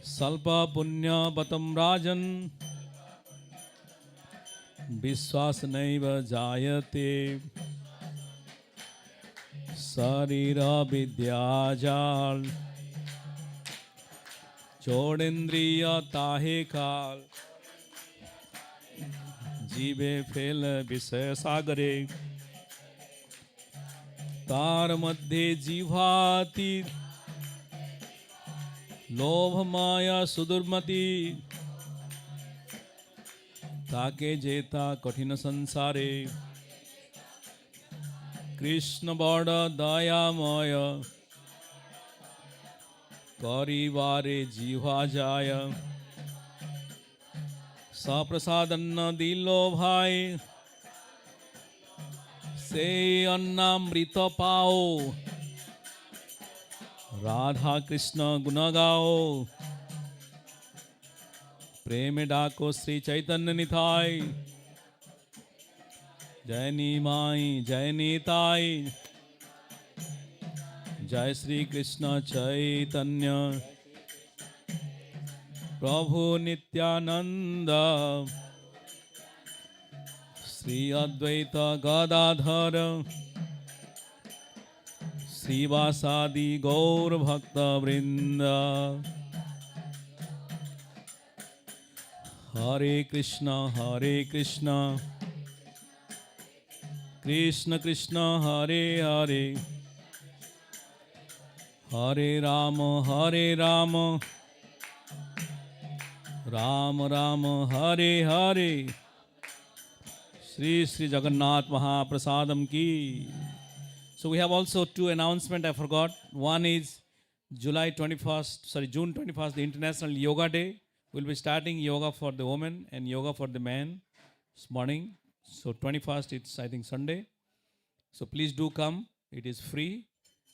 Salpa Punya Patam Rajan Vishwasanaiva Jayate Sarira Vidyajal Chodendriya Tahe Kal Jive Fel Visaya Sagare Tar Madhye Jivati Lobh Maya Sudurmati Take Jeta Kathina Sansare Krishna Bada Daya Maya Karivare Jiva Jaya Saprasadanna Dilo Bhai Se Annamrita Pao Radha Krishna गुण गाओ, प्रेम डाको श्री चैतन्य निताई, जय नीमाई जय नीताई, जय श्री कृष्ण चैतन्य प्रभु नित्यानंद, श्री अद्वैत गदाधर श्रीवासादि गौर भक्त वृंद। हरे कृष्ण कृष्ण कृष्ण हरे हरे, हरे राम राम राम हरे हरे। श्री श्री जगन्नाथ महाप्रसादम की। So we have also two announcements I forgot. One is June 21st, the International Yoga Day. We'll be starting yoga for the women and yoga for the men this morning. So 21st, it's I think Sunday. So please do come. It is free.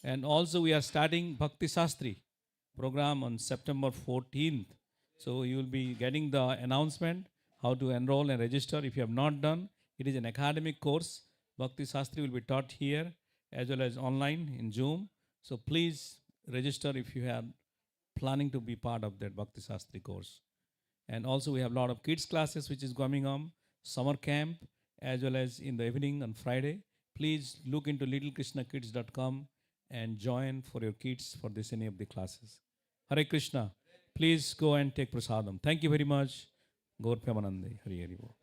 And also we are starting Bhakti Sastri program on September 14th. So you will be getting the announcement how to enroll and register. If you have not done, it is an academic course. Bhakti Sastri will be taught here as well as online in Zoom. So please register if you are planning to be part of that Bhakti Sastri course. And also we have a lot of kids classes which is coming on, summer camp as well as in the evening on Friday. Please look into littlekrishnakids.com and join for your kids for this any of the classes. Hare Krishna. Please go and take prasadam. Thank you very much. Gaur Premanande. Hari Hari Bol.